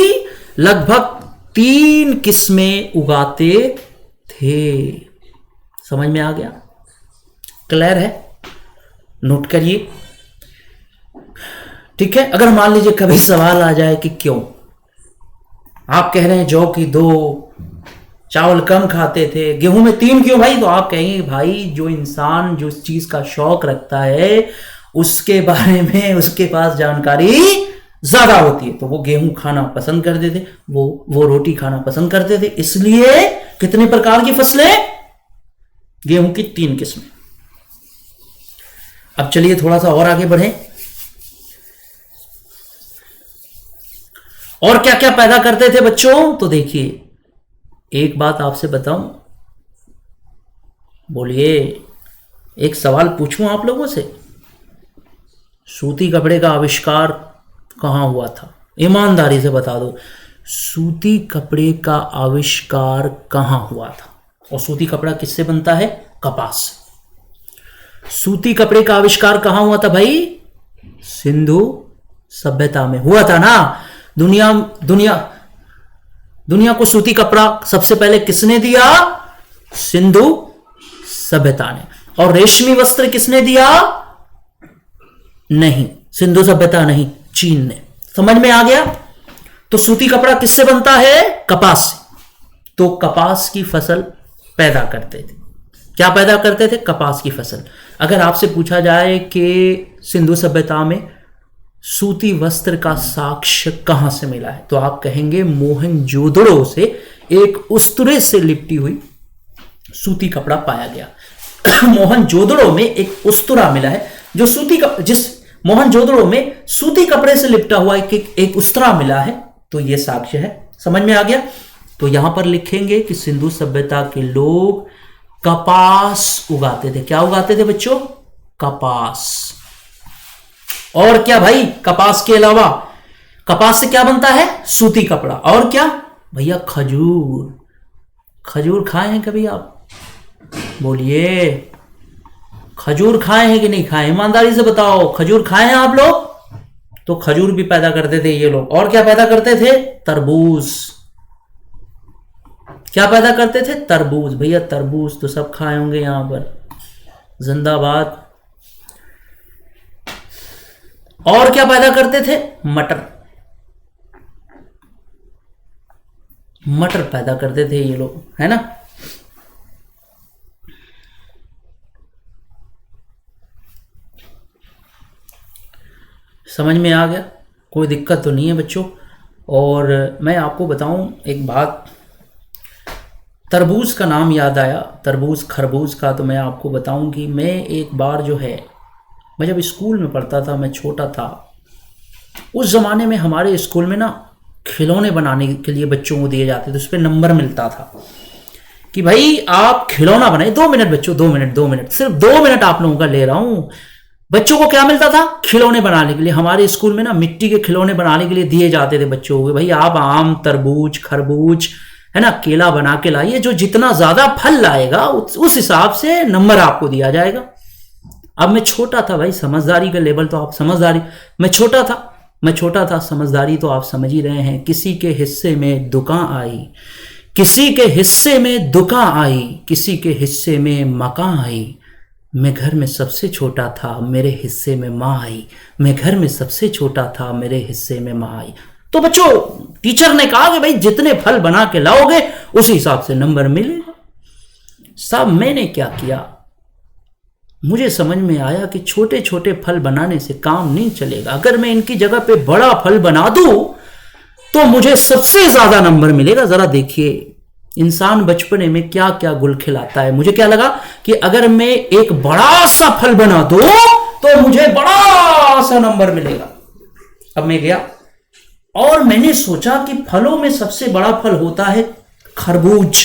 S1: लगभग 3 किस्में उगाते थे। समझ में आ गया? क्लियर है? नोट करिए। ठीक है, अगर मान लीजिए कभी सवाल आ जाए कि क्यों आप कह रहे हैं जौ की 2, चावल कम खाते थे, गेहूं में 3 क्यों भाई? तो आप कहेंगे भाई जो इंसान जो इस चीज का शौक रखता है उसके बारे में उसके पास जानकारी ज्यादा होती है, तो वो गेहूं खाना पसंद करते थे, वो रोटी खाना पसंद करते थे। इसलिए कितने प्रकार की फसलें? गेहूं की 3 किस्में। अब चलिए थोड़ा सा और आगे बढ़े, और क्या क्या पैदा करते थे बच्चों? तो देखिए एक बात आपसे बताऊं, बोलिए, एक सवाल पूछूं आप लोगों से, सूती कपड़े का आविष्कार कहां हुआ था? ईमानदारी से बता दो, सूती कपड़े का आविष्कार कहां हुआ था? और सूती कपड़ा किससे बनता है? कपास से। सूती कपड़े का आविष्कार कहां हुआ था भाई? सिंधु सभ्यता में हुआ था ना। दुनिया दुनिया दुनिया को सूती कपड़ा सबसे पहले किसने दिया? सिंधु सभ्यता ने। और रेशमी वस्त्र किसने दिया? नहीं, सिंधु सभ्यता नहीं, चीन ने। समझ में आ गया? तो सूती कपड़ा किससे बनता है? कपास से। तो कपास की फसल पैदा करते थे। क्या पैदा करते थे? कपास की फसल। अगर आपसे पूछा जाए कि सिंधु सभ्यता में सूती वस्त्र का साक्ष्य कहां से मिला है, तो आप कहेंगे मोहनजोदड़ो से एक उस्तरे से लिपटी हुई सूती कपड़ा पाया गया। मोहनजोदड़ो में एक उस्तरा मिला है जो जिस मोहनजोदड़ो में सूती कपड़े से लिपटा हुआ एक उस्तरा मिला है, तो यह साक्ष्य है। समझ में आ गया? तो यहां पर लिखेंगे कि सिंधु सभ्यता के लोग कपास उगाते थे। क्या उगाते थे बच्चों? कपास। और क्या भाई? कपास के अलावा कपास से क्या बनता है? सूती कपड़ा। और क्या भैया? खजूर। खजूर खाए हैं कभी आप? बोलिए, खजूर खाए हैं कि नहीं खाए? ईमानदारी से बताओ, खजूर खाए हैं आप लोग? तो खजूर भी पैदा करते थे ये लोग। और क्या पैदा करते थे? तरबूज। क्या पैदा करते थे? तरबूज। भैया तरबूज तो सब खाए होंगे यहां पर, जिंदाबाद। और क्या पैदा करते थे? मटर। मटर पैदा करते थे ये लोग, है ना। समझ में आ गया? कोई दिक्कत तो नहीं है बच्चों। और मैं आपको बताऊं एक बात, तरबूज का नाम याद आया, तरबूज खरबूज का। तो मैं आपको बताऊं कि मैं एक बार जो है, मैं जब स्कूल में पढ़ता था, मैं छोटा था, उस ज़माने में हमारे स्कूल में ना खिलौने बनाने के लिए बच्चों को दिए जाते थे, उस पर नंबर मिलता था कि भाई आप खिलौना बनाए। 2 मिनट बच्चों, 2 मिनट, सिर्फ 2 मिनट आप लोगों का ले रहा हूं। बच्चों को क्या मिलता था? खिलौने बनाने के लिए। हमारे स्कूल में ना मिट्टी के खिलौने बनाने के लिए दिए जाते थे बच्चों को। भाई आप आम, तरबूज, खरबूज, है ना, केला बना के लाइए, जो जितना ज्यादा फल लाएगा उस हिसाब से नंबर आपको दिया जाएगा। अब मैं छोटा था भाई, समझदारी का लेवल तो आप समझदारी, मैं छोटा था, समझदारी तो आप समझ ही रहे हैं। किसी के हिस्से में दुकान आई, किसी के हिस्से में दुकान आई, किसी के हिस्से में मकान आई। मैं घर में सबसे छोटा था, मेरे हिस्से में माँ आई। मैं घर में सबसे छोटा था, मेरे हिस्से में माँ आई। तो बच्चों, टीचर ने कहा कि भाई जितने फल बना के लाओगे उसी हिसाब से नंबर मिलेगा। साहब मैंने क्या किया, मुझे समझ में आया कि छोटे छोटे फल बनाने से काम नहीं चलेगा। अगर मैं इनकी जगह पे बड़ा फल बना दूं तो मुझे सबसे ज्यादा नंबर मिलेगा। जरा देखिए इंसान बचपने में क्या क्या गुल खिलाता है। मुझे क्या लगा कि अगर मैं एक बड़ा सा फल बना दूं तो मुझे बड़ा सा नंबर मिलेगा। अब मैं गया और मैंने सोचा कि फलों में सबसे बड़ा फल होता है खरबूज।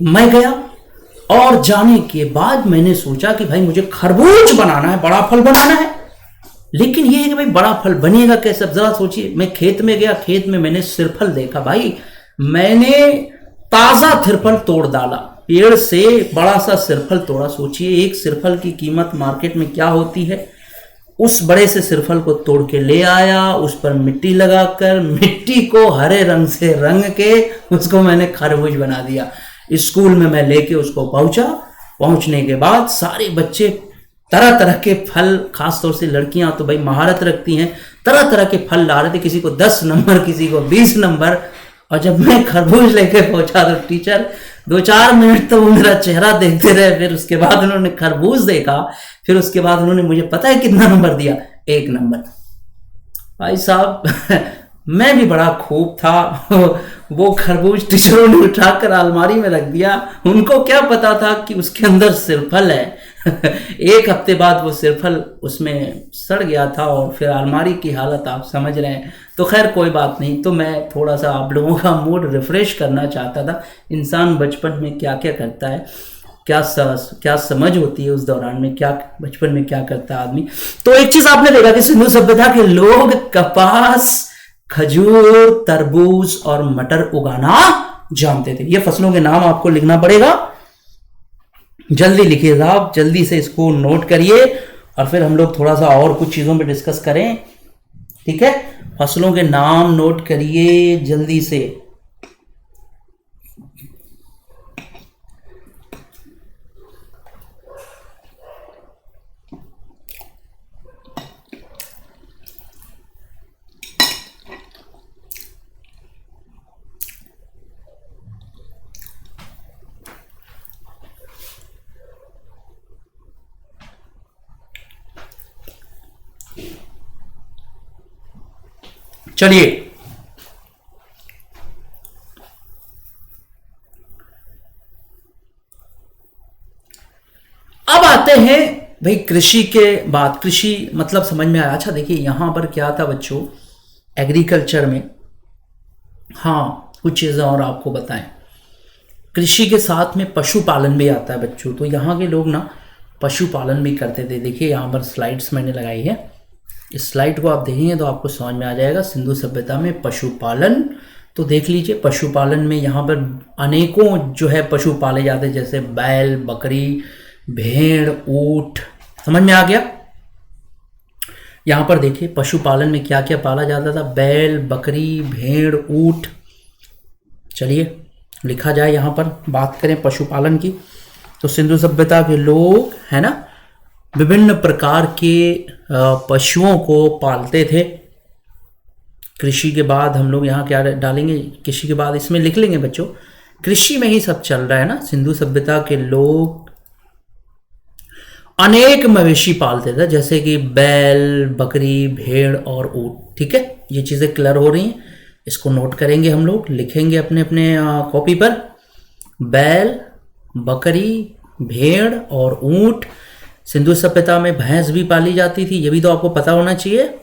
S1: मैं गया और जाने के बाद मैंने सोचा कि भाई मुझे खरबूज बनाना है, बड़ा फल बनाना है। लेकिन यह है कि भाई बड़ा फल बनेगा कैसे? अब जरा सोचिए, मैं खेत में गया, खेत में मैंने सिरफल देखा। भाई मैंने ताजा सिरफल तोड़ डाला, पेड़ से बड़ा सा सिरफल तोड़ा। सोचिए एक सिरफल की कीमत मार्केट में क्या होती है। उस बड़े से सिरफल को तोड़ के ले आया, उस पर मिट्टी लगाकर, मिट्टी को हरे रंग से रंग के उसको मैंने खरबूज बना दिया। स्कूल में मैं लेके उसको पहुंचा। पहुंचने के बाद सारे बच्चे तरह तरह के फल, खासतौर से लड़कियां तो भाई महारत रखती हैं, तरह तरह के फल ला रहे थे। किसी को 10 नंबर, किसी को 20 नंबर। और जब मैं खरबूज लेके पहुंचा तो टीचर 2-4 मिनट तो वो मेरा चेहरा देखते रहे। फिर उसके बाद उन्होंने खरबूज देखा, फिर उसके बाद उन्होंने मुझे पता है कितना नंबर दिया? 1 नंबर। भाई साहब मैं भी बड़ा खूब था। वो खरबूज टीचरों ने उठाकर अलमारी में रख दिया। उनको क्या पता था कि उसके अंदर सिरफल है। 1 हफ्ते बाद वो सिरफल उसमें सड़ गया था और फिर अलमारी की हालत आप समझ रहे हैं। तो खैर कोई बात नहीं। तो मैं थोड़ा सा आप लोगों का मूड रिफ्रेश करना चाहता था। इंसान बचपन में क्या क्या करता है, क्या समझ होती है उस दौरान में, क्या बचपन में क्या करता है आदमी। तो एक चीज आपने देखा कि सिंधु सभ्यता के लोग कपास, खजूर, तरबूज और मटर उगाना जानते थे। ये फसलों के नाम आपको लिखना पड़ेगा। जल्दी लिखिए साहब, जल्दी से इसको नोट करिए और फिर हम लोग थोड़ा सा और कुछ चीज़ों पे डिस्कस करें। ठीक है, फसलों के नाम नोट करिए जल्दी से। चलिए, अब आते हैं भाई कृषि के बाद। कृषि मतलब समझ में आया। अच्छा देखिए यहां पर क्या था बच्चों, एग्रीकल्चर में, हाँ कुछ चीजें और आपको बताएं। कृषि के साथ में पशुपालन भी आता है बच्चों। तो यहाँ के लोग ना पशुपालन भी करते थे। देखिए यहाँ पर स्लाइड्स मैंने लगाई है, इस स्लाइड को आप देखेंगे तो आपको समझ में आ जाएगा। सिंधु सभ्यता में पशुपालन, तो देख लीजिए पशुपालन में यहाँ पर अनेकों जो है पशु पाले जाते हैं, जैसे बैल, बकरी, भेड़, ऊंट। समझ में आ गया। यहाँ पर देखिए पशुपालन में क्या क्या पाला जाता था, बैल, बकरी, भेड़, ऊंट। चलिए लिखा जाए, यहाँ पर बात करें पशुपालन की, तो सिंधु सभ्यता के लोग है ना विभिन्न प्रकार के पशुओं को पालते थे। कृषि के बाद हम लोग यहाँ क्या डालेंगे, कृषि के बाद इसमें लिख लेंगे बच्चों, कृषि में ही सब चल रहा है ना। सिंधु सभ्यता के लोग अनेक मवेशी पालते थे, जैसे कि बैल, बकरी, भेड़ और ऊंट। ठीक है, ये चीजें क्लियर हो रही हैं, इसको नोट करेंगे हम लोग, लिखेंगे अपने अपने कॉपी पर। बैल, बकरी, भेड़ और ऊंट। सिंधु सभ्यता में भैंस भी पाली जाती थी, ये भी तो आपको पता होना चाहिए।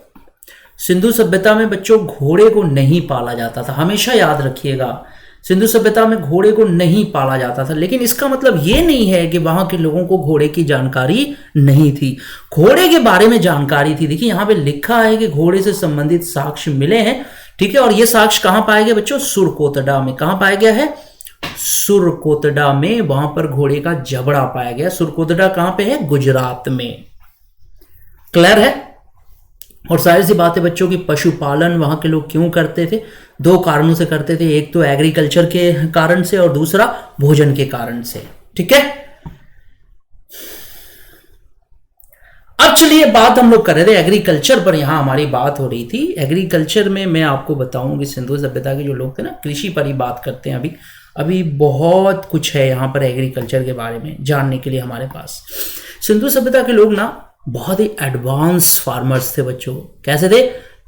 S1: सिंधु सभ्यता में बच्चों घोड़े को नहीं पाला जाता था, हमेशा याद रखिएगा, सिंधु सभ्यता में घोड़े को नहीं पाला जाता था। लेकिन इसका मतलब ये नहीं है कि वहां के लोगों को घोड़े की जानकारी नहीं थी, घोड़े के बारे में जानकारी थी। देखिए यहाँ पे लिखा है कि घोड़े से संबंधित साक्ष्य मिले हैं। ठीक है, और ये साक्ष्य कहां पाया गया बच्चों, सुरकोतडा में। कहां पाया गया है, सुरकोतडा में, वहां पर घोड़े का जबड़ा पाया गया। सुरकोतडा कहां पे है, गुजरात में। क्लियर है। और सारी सी बातें बच्चों की, पशुपालन वहां के लोग क्यों करते थे, दो कारणों से करते थे, एक तो एग्रीकल्चर के कारण से और दूसरा भोजन के कारण से। ठीक है, अब चलिए बात हम लोग कर रहे थे एग्रीकल्चर पर, यहां हमारी बात हो रही थी एग्रीकल्चर में। मैं आपको बताऊं कि सिंधु सभ्यता के जो लोग थे ना, कृषि पर ही बात करते हैं। अभी अभी बहुत कुछ है यहां पर एग्रीकल्चर के बारे में जानने के लिए हमारे पास। सिंधु सभ्यता के लोग ना बहुत ही एडवांस फार्मर्स थे बच्चों। कैसे थे,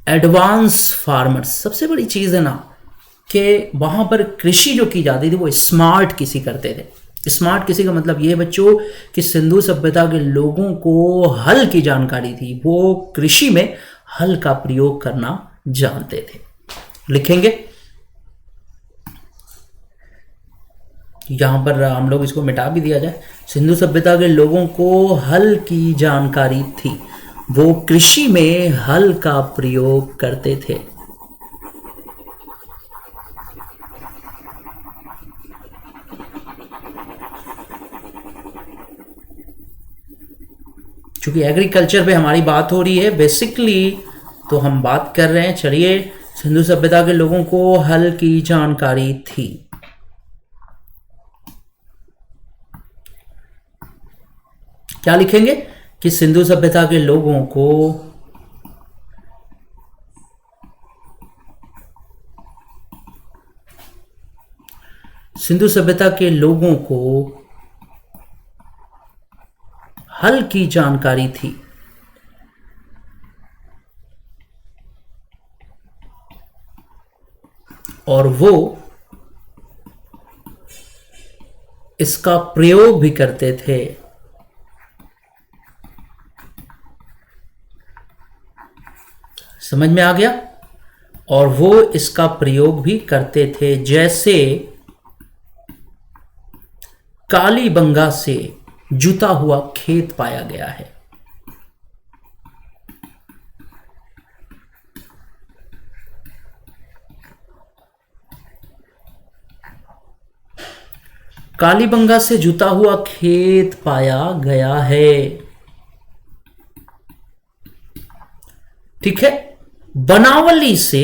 S1: एडवांस फार्मर्स। सबसे बड़ी चीज है ना कि वहां पर कृषि जो की जाती थी वो स्मार्ट कृषि करते थे। स्मार्ट कृषि का मतलब ये बच्चों कि सिंधु सभ्यता के लोगों को हल की जानकारी थी, वो कृषि में हल का प्रयोग करना जानते थे। लिखेंगे, यहां पर हम लोग इसको मिटा भी दिया जाए। सिंधु सभ्यता के लोगों को हल की जानकारी थी, वो कृषि में हल का प्रयोग करते थे। क्योंकि एग्रीकल्चर पे हमारी बात हो रही है बेसिकली, तो हम बात कर रहे हैं। चलिए, सिंधु सभ्यता के लोगों को हल की जानकारी थी। क्या लिखेंगे कि सिंधु सभ्यता के लोगों को हल की जानकारी थी। और वो इसका प्रयोग भी करते थे। समझ में आ गया। और वो इसका प्रयोग भी करते थे, जैसे कालीबंगा से जुता हुआ खेत पाया गया है। कालीबंगा से जुता हुआ खेत पाया गया है। ठीक है। बनावली से,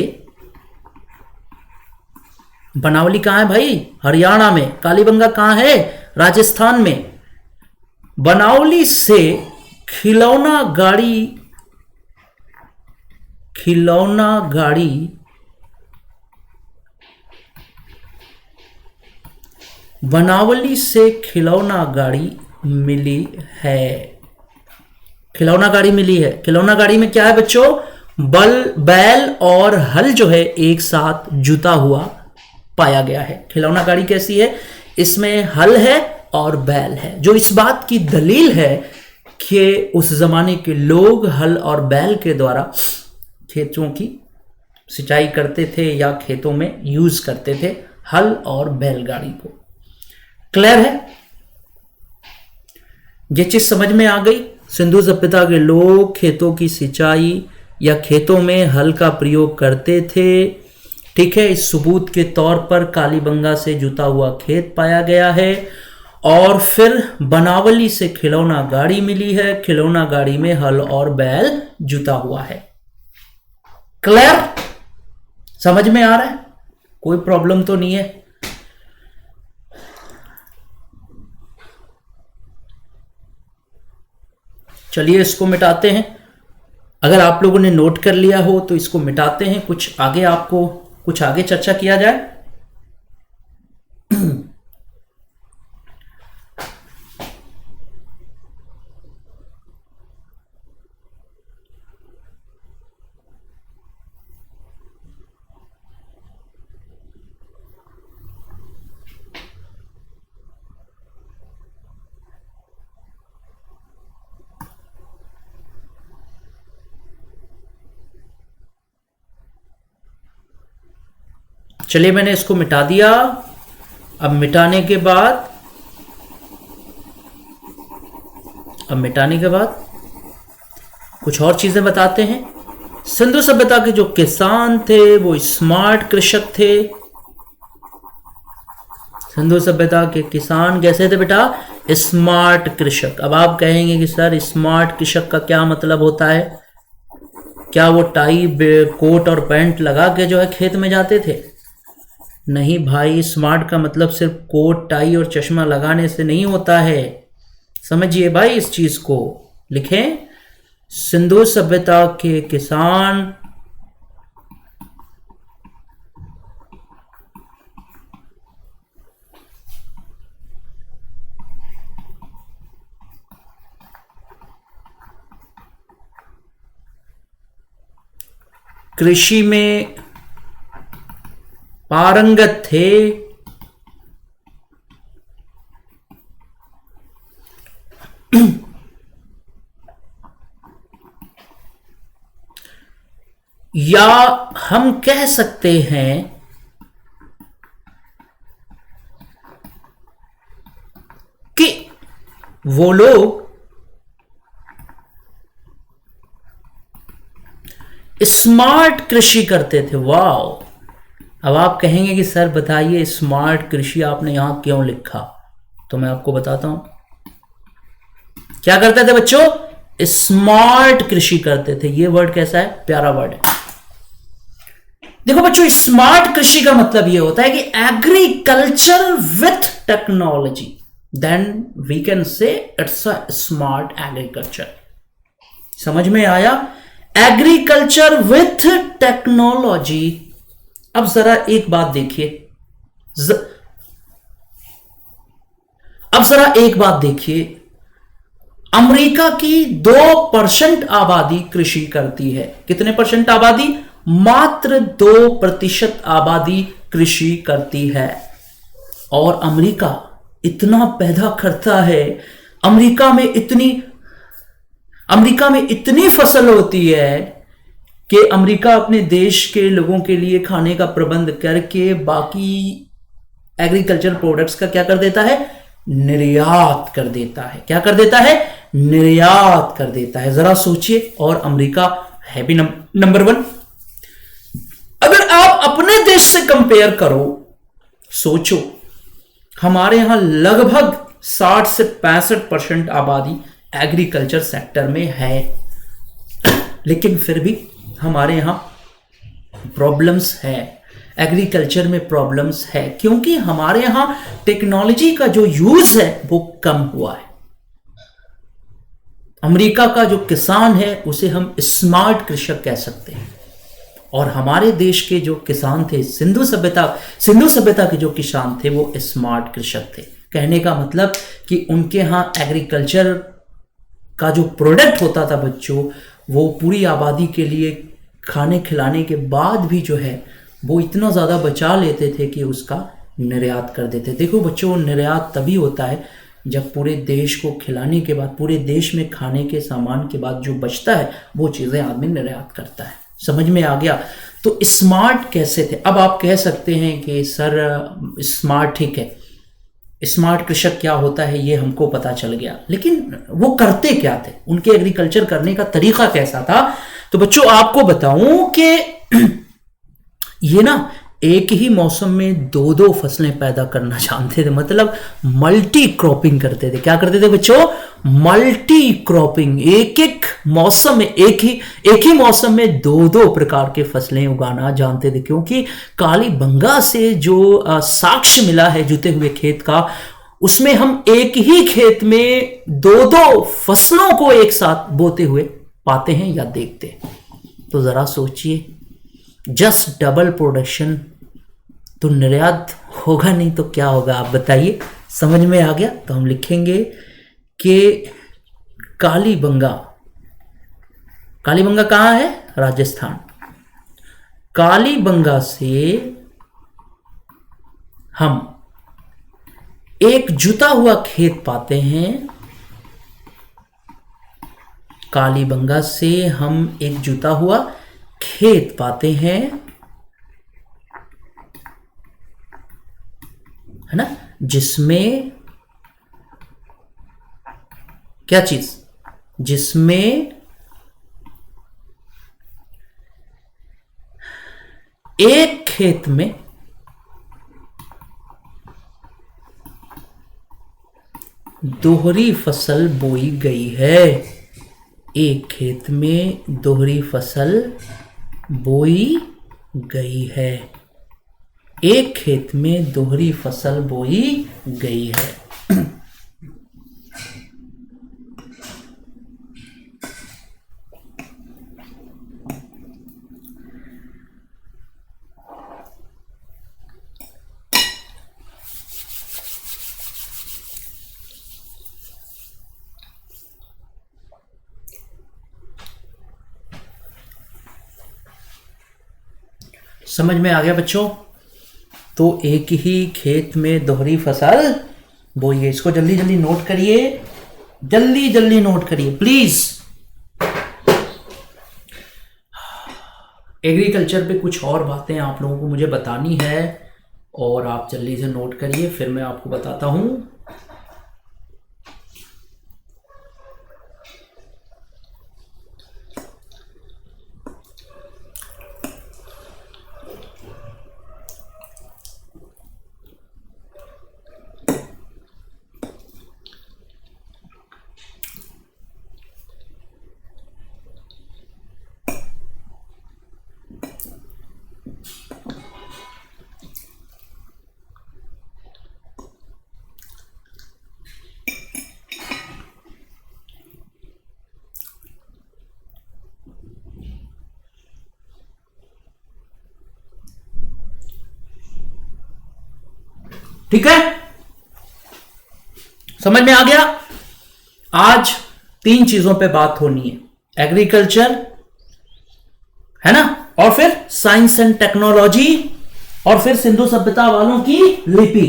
S1: बनावली कहां है भाई? हरियाणा में। कालीबंगा कहां है? राजस्थान में। बनावली से खिलौना गाड़ी बनावली से खिलौना गाड़ी मिली है। खिलौना गाड़ी मिली है। खिलौना गाड़ी में क्या है बच्चों? बैल और हल जो है एक साथ जुता हुआ पाया गया है। खिलौना गाड़ी कैसी है? इसमें हल है और बैल है, जो इस बात की दलील है कि उस जमाने के लोग हल और बैल के द्वारा खेतों की सिंचाई करते थे या खेतों में यूज करते थे हल और बैलगाड़ी को। क्लियर है? ये चीज समझ में आ गई। सिंधु सभ्यता के लोग खेतों की सिंचाई या खेतों में हल का प्रयोग करते थे। ठीक है। इस सबूत के तौर पर कालीबंगा से जुता हुआ खेत पाया गया है और फिर बनावली से खिलौना गाड़ी मिली है। खिलौना गाड़ी में हल और बैल जुता हुआ है। क्लियर? समझ में आ रहा है? कोई प्रॉब्लम तो नहीं है? चलिए इसको मिटाते हैं। अगर आप लोगों ने नोट कर लिया हो तो इसको मिटाते हैं। कुछ आगे चर्चा किया जाए। चलिए मैंने इसको मिटा दिया। अब मिटाने के बाद कुछ और चीजें बताते हैं। सिंधु सभ्यता के जो किसान थे वो स्मार्ट कृषक थे। सिंधु सभ्यता के किसान कैसे थे बेटा? स्मार्ट कृषक। अब आप कहेंगे कि सर स्मार्ट कृषक का क्या मतलब होता है? क्या वो टाई कोट और पैंट लगा के जो है खेत में जाते थे? नहीं भाई, स्मार्ट का मतलब सिर्फ कोट टाई और चश्मा लगाने से नहीं होता है। समझिए भाई इस चीज को। लिखें, सिंधु सभ्यता के किसान कृषि में पारंगत थे। या हम कह सकते हैं कि वो लोग स्मार्ट कृषि करते थे। वाह! अब आप कहेंगे कि सर बताइए स्मार्ट कृषि आपने यहां क्यों लिखा? तो मैं आपको बताता हूं। क्या करते थे बच्चों? स्मार्ट कृषि करते थे। ये वर्ड कैसा है? प्यारा वर्ड है। देखो बच्चों, स्मार्ट कृषि का मतलब यह होता है कि agriculture with technology, then we can say it's a smart agriculture. समझ में आया? Agriculture with technology. अब जरा एक बात देखिए, अमेरिका की 2% आबादी कृषि करती है। कितने परसेंट आबादी? मात्र 2% आबादी कृषि करती है। और अमेरिका इतना पैदा करता है, अमेरिका में इतनी फसल होती है कि अमेरिका अपने देश के लोगों के लिए खाने का प्रबंध करके बाकी एग्रीकल्चर प्रोडक्ट्स का क्या कर देता है? निर्यात कर देता है। क्या कर देता है? निर्यात कर देता है। जरा सोचिए। और अमेरिका है भी नंबर 1। अगर आप अपने देश से कंपेयर करो, सोचो, हमारे यहाँ लगभग 60 से 65% आबादी एग्रीकल्चर सेक्टर में है, लेकिन फिर भी हमारे यहाँ प्रॉब्लम्स है, एग्रीकल्चर में प्रॉब्लम्स है, क्योंकि हमारे यहाँ टेक्नोलॉजी का जो यूज है वो कम हुआ है। अमेरिका का जो किसान है उसे हम स्मार्ट कृषक कह सकते हैं, और हमारे देश के जो किसान थे, सिंधु सभ्यता के जो किसान थे वो स्मार्ट कृषक थे। कहने का मतलब कि उनके यहाँ एग्रीकल्चर का जो प्रोडक्ट होता था बच्चों, वो पूरी आबादी के लिए खाने खिलाने के बाद भी जो है वो इतना ज़्यादा बचा लेते थे कि उसका निर्यात कर देते। देखो बच्चों, निर्यात तभी होता है जब पूरे देश को खिलाने के बाद, पूरे देश में खाने के सामान के बाद जो बचता है वो चीज़ें आदमी निर्यात करता है। समझ में आ गया? तो स्मार्ट कैसे थे? अब आप कह सकते हैं कि सर स्मार्ट ठीक है, स्मार्ट कृषक क्या होता है ये हमको पता चल गया, लेकिन वो करते क्या थे, उनके एग्रीकल्चर करने का तरीका कैसा था? तो बच्चों आपको बताऊं कि ये ना एक ही मौसम में दो दो फसलें पैदा करना जानते थे, मतलब मल्टी क्रॉपिंग करते थे। क्या करते थे बच्चों? Multi cropping. एक एक मौसम में एक ही मौसम में दो दो प्रकार के फसलें उगाना जानते थे, क्योंकि कालीबंगा से जो साक्ष्य मिला है जुते हुए खेत का, उसमें हम एक ही खेत में दो दो फसलों को एक साथ बोते हुए पाते हैं या देखते हैं। तो जरा सोचिए, जस्ट डबल प्रोडक्शन, तो निर्यात होगा नहीं तो क्या होगा आप बताइए? समझ में आ गया? तो हम लिखेंगे कि कालीबंगा कहाँ है? राजस्थान। कालीबंगा से हम एक जुता हुआ खेत पाते हैं, कालीबंगा से हम एक जुता हुआ खेत पाते हैं, है ना, जिसमें क्या चीज? जिसमें एक खेत में दोहरी फसल बोई गई है। एक खेत में दोहरी फसल बोई गई है। एक खेत में दोहरी फसल बोई गई है। समझ में आ गया बच्चों? तो एक ही खेत में दोहरी फसल बोई है। इसको जल्दी जल्दी नोट करिए, जल्दी जल्दी नोट करिए प्लीज। एग्रीकल्चर पे कुछ और बातें आप लोगों को मुझे बतानी है और आप जल्दी से नोट करिए, फिर मैं आपको बताता हूं। ठीक है, समझ में आ गया? आज 3 चीजों पे बात होनी है, एग्रीकल्चर, है ना, और फिर साइंस एंड टेक्नोलॉजी, और फिर सिंधु सभ्यता वालों की लिपि।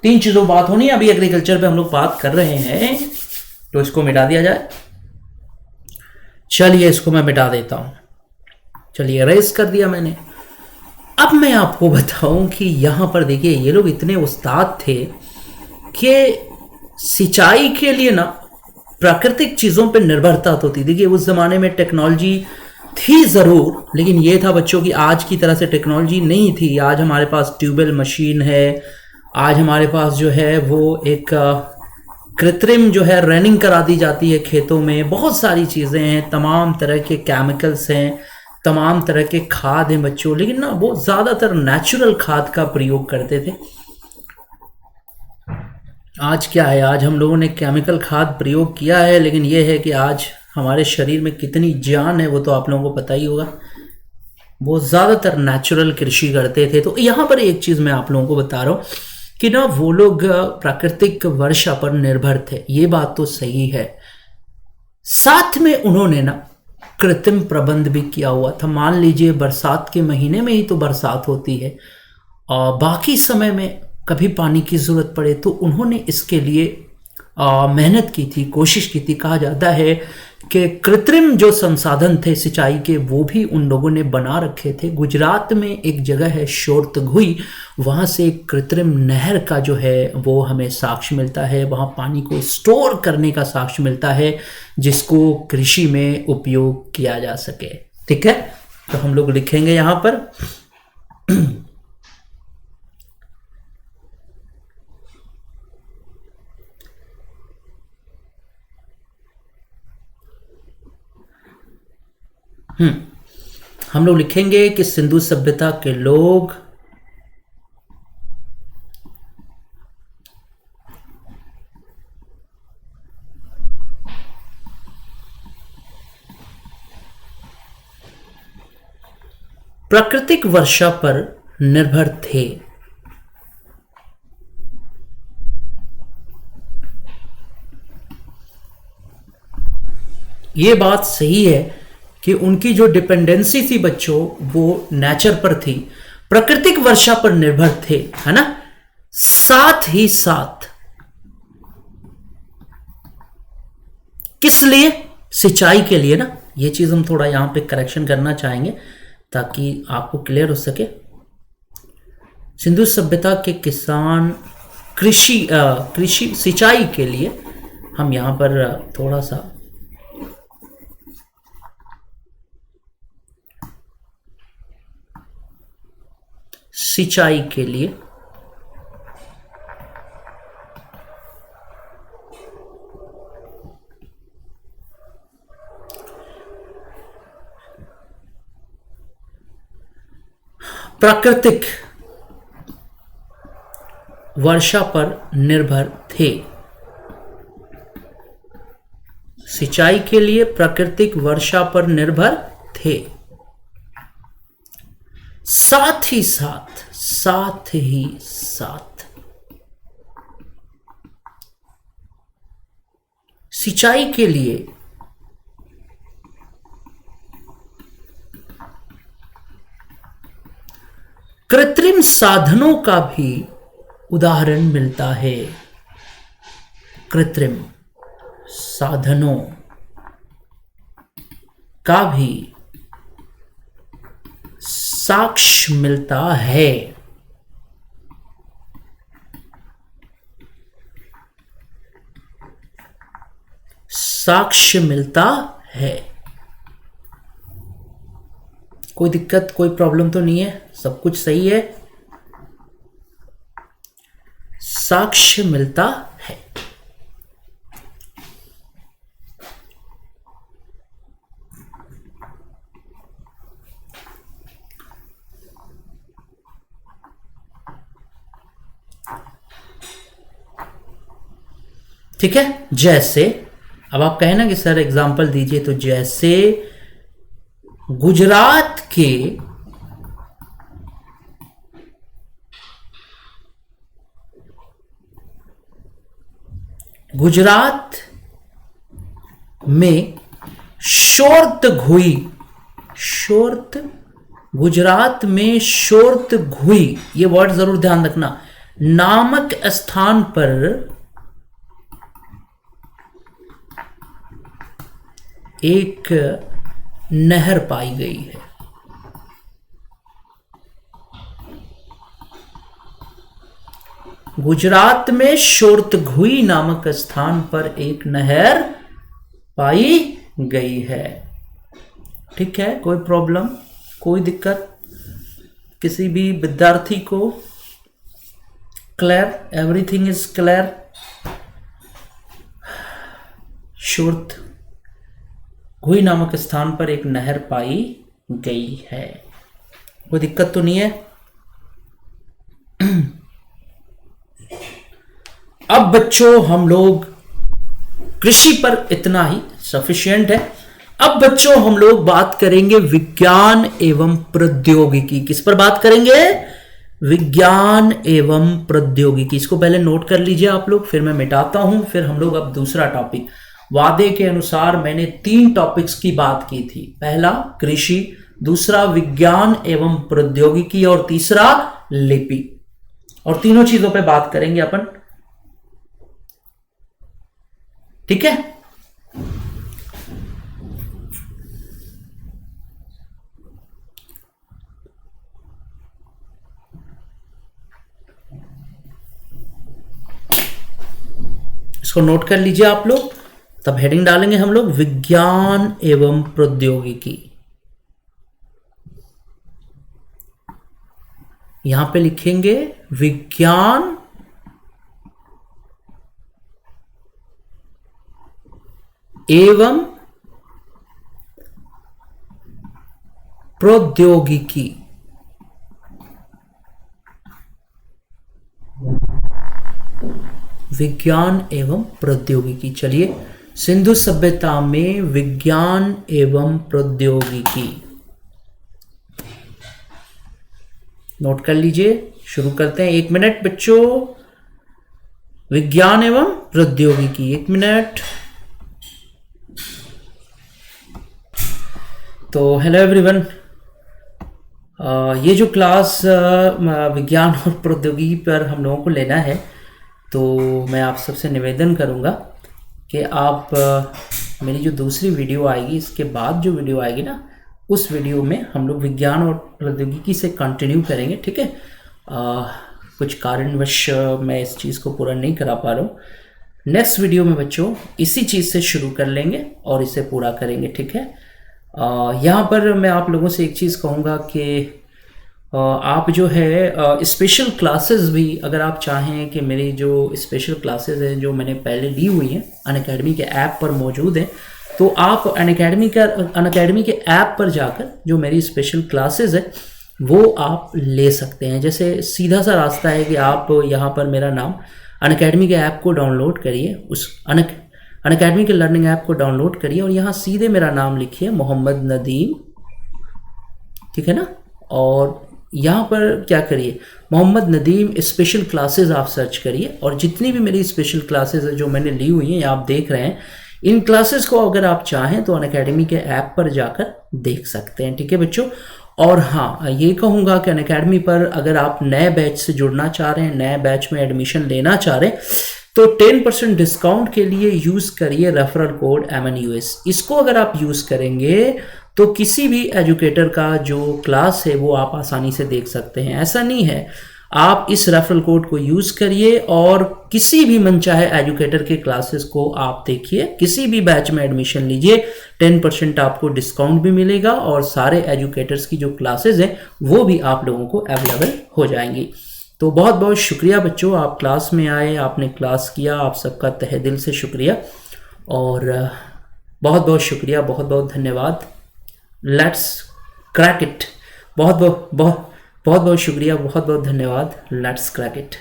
S1: 3 चीजों पर बात होनी है। अभी एग्रीकल्चर पे हम लोग बात कर रहे हैं, तो इसको मिटा दिया जाए। चलिए इसको मैं मिटा देता हूं। चलिए रेस कर दिया मैंने। अब मैं आपको बताऊं कि यहां पर देखिए, ये लोग इतने उस्ताद थे कि सिंचाई के लिए ना प्राकृतिक चीजों पर निर्भरता होती। देखिए उस जमाने में टेक्नोलॉजी थी जरूर, लेकिन ये था बच्चों की आज की तरह से टेक्नोलॉजी नहीं थी। आज हमारे पास ट्यूबवेल मशीन है, आज हमारे पास जो है वो एक कृत्रिम जो है रनिंग करा दी जाती है खेतों में, बहुत सारी चीज़ें हैं, तमाम तरह के केमिकल्स हैं, तमाम तरह के खाद हैं बच्चों, लेकिन ना वो ज़्यादातर नेचुरल खाद का प्रयोग करते थे। आज क्या है, आज हम लोगों ने केमिकल खाद प्रयोग किया है, लेकिन ये है कि आज हमारे शरीर में कितनी जान है वो तो आप लोगों को पता ही होगा। वो ज़्यादातर नेचुरल कृषि करते थे। तो यहाँ पर एक चीज़ मैं आप लोगों को बता रहा हूँ कि ना वो लोग प्राकृतिक वर्षा पर निर्भर थे, ये बात तो सही है। साथ में उन्होंने ना कृत्रिम प्रबंध भी किया हुआ था। मान लीजिए बरसात के महीने में ही तो बरसात होती है और बाकी समय में कभी पानी की ज़रूरत पड़े तो उन्होंने इसके लिए मेहनत की थी, कोशिश की थी। कहा जाता है कि कृत्रिम जो संसाधन थे सिंचाई के वो भी उन लोगों ने बना रखे थे। गुजरात में एक जगह है शोरतघुई, वहाँ से एक कृत्रिम नहर का जो है वो हमें साक्ष्य मिलता है, वहाँ पानी को स्टोर करने का साक्ष्य मिलता है जिसको कृषि में उपयोग किया जा सके। ठीक है, तो हम लोग लिखेंगे यहाँ पर हम लोग लिखेंगे कि सिंधु सभ्यता के लोग प्राकृतिक वर्षा पर निर्भर थे। ये बात सही है कि उनकी जो डिपेंडेंसी थी बच्चों वो नेचर पर थी, प्राकृतिक वर्षा पर निर्भर थे, है ना। साथ ही साथ किस लिए, सिंचाई के लिए ना। ये चीज हम थोड़ा यहां पे करेक्शन करना चाहेंगे ताकि आपको क्लियर हो सके। सिंधु सभ्यता के किसान कृषि सिंचाई के लिए हम यहां पर थोड़ा सा सिंचाई के लिए प्राकृतिक वर्षा पर निर्भर थे। सिंचाई के लिए प्राकृतिक वर्षा पर निर्भर थे। साथ ही साथ सिंचाई के लिए कृत्रिम साधनों का भी उदाहरण मिलता है। कृत्रिम साधनों का भी साक्ष्य मिलता है। साक्ष्य मिलता है। कोई दिक्कत, कोई प्रॉब्लम तो नहीं है, सब कुछ सही है। साक्ष्य मिलता है। ठीक है, जैसे अब आप कहें ना कि सर एग्जाम्पल दीजिए, तो जैसे गुजरात में गुजरात में शोरतघुई, ये वर्ड जरूर ध्यान रखना, नामक स्थान पर एक नहर पाई गई है। गुजरात में शोरतघुई नामक स्थान पर एक नहर पाई गई है। ठीक है, कोई प्रॉब्लम, कोई दिक्कत किसी भी विद्यार्थी को? Clear, everything is clear. शुर्त हुई नामक स्थान पर एक नहर पाई गई है, कोई दिक्कत तो नहीं है। अब बच्चों हम लोग कृषि पर इतना ही सफिशिएंट है। अब बच्चों हम लोग बात करेंगे विज्ञान एवं प्रौद्योगिकी। किस पर बात करेंगे? विज्ञान एवं प्रौद्योगिकी। इसको पहले नोट कर लीजिए आप लोग, फिर मैं मिटाता हूं, फिर हम लोग अब दूसरा टॉपिक। वादे के अनुसार मैंने 3 टॉपिक्स की बात की थी। पहला कृषि, दूसरा विज्ञान एवं प्रौद्योगिकी और तीसरा लिपि। और तीनों चीजों पे बात करेंगे अपन, ठीक है। इसको नोट कर लीजिए आप लोग, तब हेडिंग डालेंगे हम लोग विज्ञान एवं प्रौद्योगिकी। यहां पे लिखेंगे विज्ञान एवं प्रौद्योगिकी। विज्ञान एवं प्रौद्योगिकी। चलिए, सिंधु सभ्यता में विज्ञान एवं प्रौद्योगिकी नोट कर लीजिए। शुरू करते हैं। 1 मिनट बच्चों। विज्ञान एवं प्रौद्योगिकी, 1 मिनट। तो हेलो एवरीवन, ये जो क्लास विज्ञान और प्रौद्योगिकी पर हम लोगों को लेना है, तो मैं आप सबसे निवेदन करूंगा कि आप मेरी जो दूसरी वीडियो आएगी, इसके बाद जो वीडियो आएगी ना, उस वीडियो में हम लोग विज्ञान और प्रौद्योगिकी से कंटिन्यू करेंगे, ठीक है। कुछ कारणवश मैं इस चीज़ को पूरा नहीं करा पा रहा हूँ। नेक्स्ट वीडियो में बच्चों इसी चीज़ से शुरू कर लेंगे और इसे पूरा करेंगे, ठीक है। यहाँ पर मैं आप लोगों से एक चीज़ कहूँगा कि आप जो है स्पेशल क्लासेस भी, अगर आप चाहें कि मेरी जो स्पेशल क्लासेस हैं जो मैंने पहले ली हुई हैं अनअकैडमी के ऐप पर मौजूद हैं, तो आप अनअकैडमी के ऐप पर जाकर जो मेरी स्पेशल क्लासेस है वो आप ले सकते हैं। जैसे सीधा सा रास्ता है कि आप यहाँ पर मेरा नाम अनअकैडमी के ऐप को डाउनलोड करिए, उस अनअकैडमी के लर्निंग ऐप को डाउनलोड करिए और यहाँ सीधे मेरा नाम लिखिए मोहम्मद नदीम, ठीक है ना। और यहाँ पर क्या करिए, मोहम्मद नदीम स्पेशल क्लासेस आप सर्च करिए और जितनी भी मेरी स्पेशल क्लासेस है जो मैंने ली हुई हैं, आप देख रहे हैं, इन क्लासेस को अगर आप चाहें तो अनअकैडमी के ऐप पर जाकर देख सकते हैं, ठीक है बच्चों। और हाँ, ये कहूँगा कि अनअकैडमी पर अगर आप नए बैच से जुड़ना चाह रहे हैं, नए बैच में एडमिशन लेना चाह रहे हैं, तो 10% डिस्काउंट के लिए यूज़ करिए रेफरल कोड MNUS। इसको अगर आप यूज़ करेंगे तो किसी भी एजुकेटर का जो क्लास है वो आप आसानी से देख सकते हैं। ऐसा नहीं है, आप इस रेफरल कोड को यूज़ करिए और किसी भी मनचाहे एजुकेटर के क्लासेस को आप देखिए, किसी भी बैच में एडमिशन लीजिए, 10% आपको डिस्काउंट भी मिलेगा और सारे एजुकेटर्स की जो क्लासेस हैं वो भी आप लोगों को अवेलेबल हो जाएंगी। तो बहुत बहुत शुक्रिया बच्चों, आप क्लास में आए, आपने क्लास किया, आप सबका तहे दिल से शुक्रिया और बहुत बहुत शुक्रिया, बहुत बहुत धन्यवाद। Let's crack it. बहुत बहुत शुक्रिया, बहुत बहुत धन्यवाद। Let's crack it.